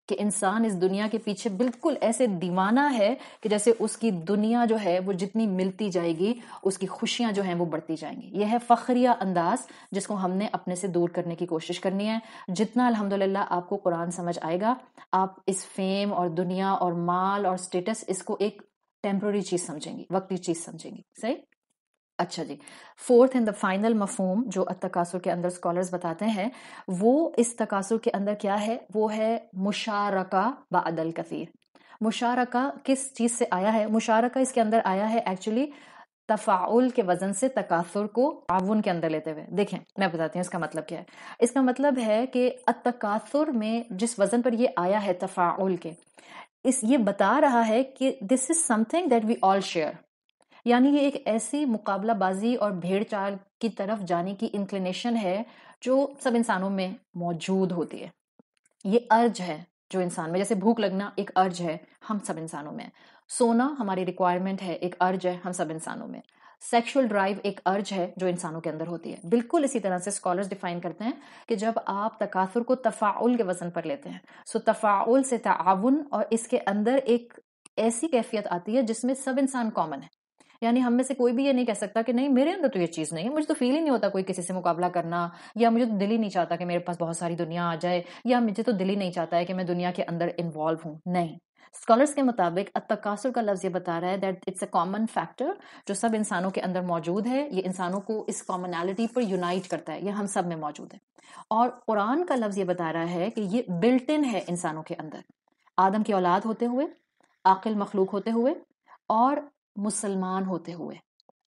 کہ انسان اس دنیا کے پیچھے بالکل ایسے دیوانہ ہے کہ جیسے اس کی دنیا جو ہے وہ جتنی ملتی جائے گی اس کی خوشیاں جو ہیں وہ بڑھتی جائیں گی. یہ ہے فخریہ انداز جس کو ہم نے اپنے سے دور کرنے کی کوشش کرنی ہے. جتنا الحمدللہ آپ کو قرآن سمجھ آئے گا، آپ اس فیم اور دنیا اور مال اور سٹیٹس اس کو ایک ٹیمپرری چیز سمجھیں گی، وقتی چیز سمجھیں گی. صحیح. اچھا جی، فورتھ اینڈ دا فائنل مفہوم جو التکاثر کے اندر اسکالرز بتاتے ہیں، وہ اس تکاثر کے اندر کیا ہے، وہ ہے مشارکہ بعد الکثیر. مشارکہ کس چیز سے آیا ہے؟ مشارکہ اس کے اندر آیا ہے ایکچولی تفاعل کے وزن سے تکاثر کو تعاون کے اندر لیتے ہوئے. دیکھیں میں بتاتی ہوں اس کا مطلب کیا ہے. اس کا مطلب ہے کہ التکاثر میں جس وزن پر یہ آیا ہے تفاعل کے، یہ بتا رہا ہے کہ this is something that we all share. یعنی یہ ایک ایسی مقابلہ بازی اور بھیڑ چال کی طرف جانے کی انکلینیشن ہے جو سب انسانوں میں موجود ہوتی ہے. یہ ارج ہے جو انسان میں، جیسے بھوک لگنا ایک ارج ہے ہم سب انسانوں میں، سونا ہماری ریکوائرمنٹ ہے ایک ارج ہے ہم سب انسانوں میں، سیکشل ڈرائیو ایک ارج ہے جو انسانوں کے اندر ہوتی ہے. بالکل اسی طرح سے اسکالرز ڈیفائن کرتے ہیں کہ جب آپ تکاثر کو تفاعل کے وزن پر لیتے ہیں، سو تفاعل سے تعاون، اور اس کے اندر ایک ایسی کیفیت آتی ہے جس میں سب انسان کامن ہے. یعنی ہم میں سے کوئی بھی یہ نہیں کہہ سکتا کہ نہیں میرے اندر تو یہ چیز نہیں ہے، مجھے تو فیل ہی نہیں ہوتا کوئی کسی سے مقابلہ کرنا، یا مجھے تو دل ہی نہیں چاہتا کہ میرے پاس بہت ساری دنیا آ جائے، یا مجھے تو دل ہی نہیں چاہتا ہے کہ میں دنیا کے اندر انوالو ہوں. نہیں، اسکالرس کے مطابق التکاثر کا لفظ یہ بتا رہا ہے that it's a common factor جو سب انسانوں کے اندر موجود ہے. یہ انسانوں کو اس کامنالٹی پر یونائٹ کرتا ہے، یہ ہم سب میں موجود ہے. اور قرآن کا لفظ یہ بتا رہا ہے کہ یہ بلٹ ان ہے انسانوں کے اندر، آدم کی اولاد ہوتے ہوئے، عاقل مخلوق ہوتے ہوئے، اور مسلمان ہوتے ہوئے.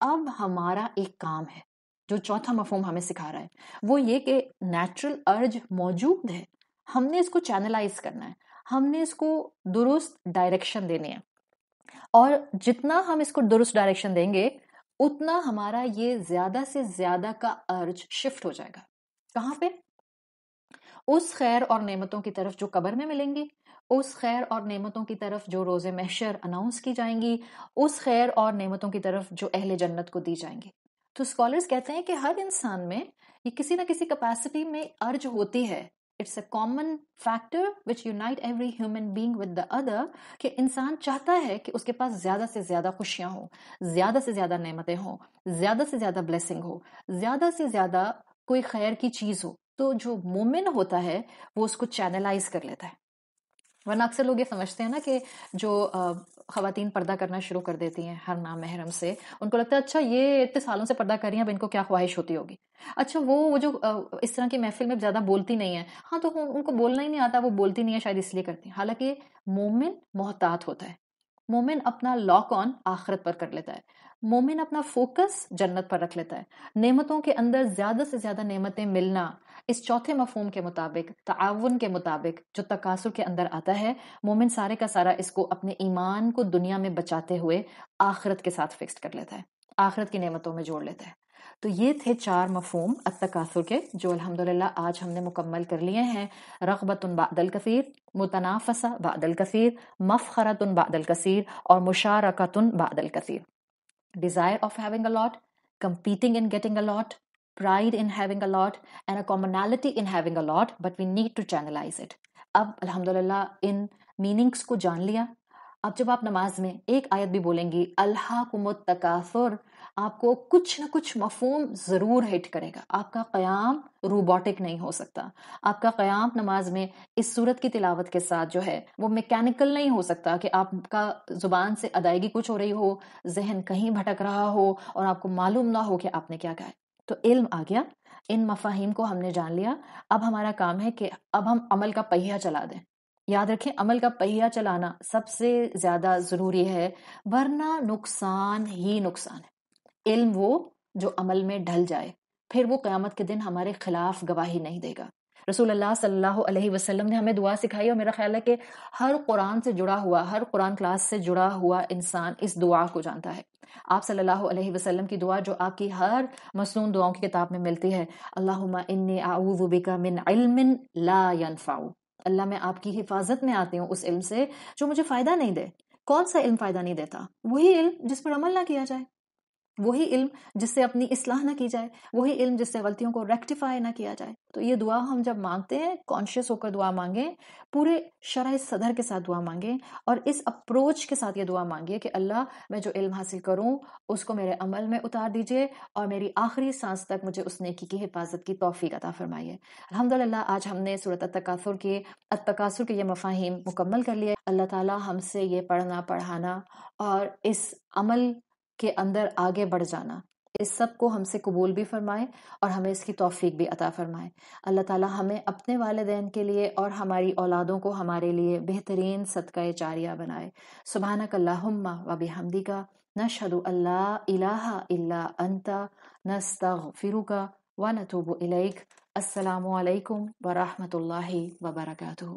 اب ہمارا ایک کام ہے جو چوتھا مفہوم ہمیں سکھا رہا ہے، وہ یہ کہ نیچرل ارج موجود ہے، ہم نے اس کو چینلائز کرنا ہے، ہم نے اس کو درست ڈائریکشن دینی ہے. اور جتنا ہم اس کو درست ڈائریکشن دیں گے اتنا ہمارا یہ زیادہ سے زیادہ کا ارج شفٹ ہو جائے گا. کہاں پہ؟ اس خیر اور نعمتوں کی طرف جو قبر میں ملیں گی، اس خیر اور نعمتوں کی طرف جو روز محشر اناؤنس کی جائیں گی، اس خیر اور نعمتوں کی طرف جو اہل جنت کو دی جائیں گی. تو اسکالرز کہتے ہیں کہ ہر انسان میں یہ کسی نہ کسی کیپیسٹی میں ارج ہوتی ہے. It's a common factor which unite every human being with the other, کہ انسان چاہتا ہے کہ اس کے پاس زیادہ سے زیادہ خوشیاں ہوں، زیادہ سے زیادہ نعمتیں ہوں، زیادہ سے زیادہ بلیسنگ ہو، زیادہ سے زیادہ کوئی خیر کی چیز ہو. تو جو مومن ہوتا ہے وہ اس کو چینلائز کر لیتا ہے. ورنہ اکثر لوگ یہ سمجھتے ہیں نا کہ جو خواتین پردہ کرنا شروع کر دیتی ہیں ہر نامحرم سے، ان کو لگتا ہے اچھا یہ اتنے سالوں سے پردہ کر رہی ہیں، اب ان کو کیا خواہش ہوتی ہوگی. اچھا وہ جو اس طرح کی محفل میں زیادہ بولتی نہیں ہے، ہاں تو ان کو بولنا ہی نہیں آتا، وہ بولتی نہیں ہے شاید اس لیے کرتی ہیں. حالانکہ مومن محتاط ہوتا ہے، مومن اپنا لاک آن آخرت پر کر لیتا ہے، مومن اپنا فوکس جنت پر رکھ لیتا ہے. نعمتوں کے اندر زیادہ سے زیادہ نعمتیں ملنا اس چوتھے مفہوم کے مطابق، تعاون کے مطابق جو تکاثر کے اندر آتا ہے، مومن سارے کا سارا اس کو اپنے ایمان کو دنیا میں بچاتے ہوئے آخرت کے ساتھ فکس کر لیتا ہے، آخرت کی نعمتوں میں جوڑ لیتا ہے. تو یہ تھے 4 مفہوم التکاثر کے جو الحمدللہ آج ہم نے مکمل کر لیے ہیں. رغبت بعد الکثیر، متنافسہ بعد الکثیر، مفخرۃ بعد الکثیر، اور مشارکۃ بعد الکثیر. Desire of having a lot, competing in getting a lot, pride in having a lot, and a commonality in having a lot, but we need to channelize it. اب الحمدللہ ان میننگس کو جان لیا. اب جب آپ نماز میں ایک آیت بھی بولیں گی الہاکم التکاثر، آپ کو کچھ نہ کچھ مفہوم ضرور ہٹ کرے گا. آپ کا قیام روبوٹک نہیں ہو سکتا، آپ کا قیام نماز میں اس صورت کی تلاوت کے ساتھ جو ہے وہ میکینیکل نہیں ہو سکتا کہ آپ کا زبان سے ادائیگی کچھ ہو رہی ہو، ذہن کہیں بھٹک رہا ہو اور آپ کو معلوم نہ ہو کہ آپ نے کیا کہا ہے. تو علم آ گیا، ان مفاہیم کو ہم نے جان لیا. اب ہمارا کام ہے کہ اب ہم عمل کا پہیہ چلا دیں. یاد رکھیں عمل کا پہیہ چلانا سب سے زیادہ ضروری ہے، ورنہ نقصان ہی نقصان ہے. علم وہ جو عمل میں ڈھل جائے، پھر وہ قیامت کے دن ہمارے خلاف گواہی نہیں دے گا. رسول اللہ صلی اللہ علیہ وسلم نے ہمیں دعا سکھائی، اور میرا خیال ہے کہ ہر قرآن سے جڑا ہوا، ہر قرآن کلاس سے جڑا ہوا انسان اس دعا کو جانتا ہے. آپ صلی اللہ علیہ وسلم کی دعا جو آپ کی ہر مسنون دعاؤں کی کتاب میں ملتی ہے، اللہم انی اعوذ بک من علم لا ینفع. اللہ میں آپ کی حفاظت میں آتی ہوں اس علم سے جو مجھے فائدہ نہیں دے. کون سا علم فائدہ نہیں دیتا؟ وہی علم جس پر عمل نہ کیا جائے، وہی علم جس سے اپنی اصلاح نہ کی جائے، وہی علم جس سے غلطیوں کو ریکٹیفائی نہ کیا جائے. تو یہ دعا ہم جب مانگتے ہیں کانشیس ہو کر دعا مانگیں، پورے شرح صدر کے ساتھ دعا مانگیں، اور اس اپروچ کے ساتھ یہ دعا مانگیے کہ اللہ میں جو علم حاصل کروں اس کو میرے عمل میں اتار دیجئے، اور میری آخری سانس تک مجھے اس نیکی کی حفاظت کی توفیق عطا فرمائیے. الحمدللہ آج ہم نے سورۃ التکاثر کے یہ مفاہیم مکمل کر لیے. اللہ تعالی ہم سے یہ پڑھنا، پڑھانا اور اس عمل کے اندر آگے بڑھ جانا، اس سب کو ہم سے قبول بھی فرمائے اور ہمیں اس کی توفیق بھی عطا فرمائے. اللہ تعالی ہمیں اپنے والدین کے لیے اور ہماری اولادوں کو ہمارے لیے بہترین صدقہ جاریہ بنائے. سبحانک اللہم و بحمدک، نشہد ان لا الہ الا انت، نستغفرک و نتوب الیک. السلام علیکم ورحمۃ اللہ وبرکاتہ.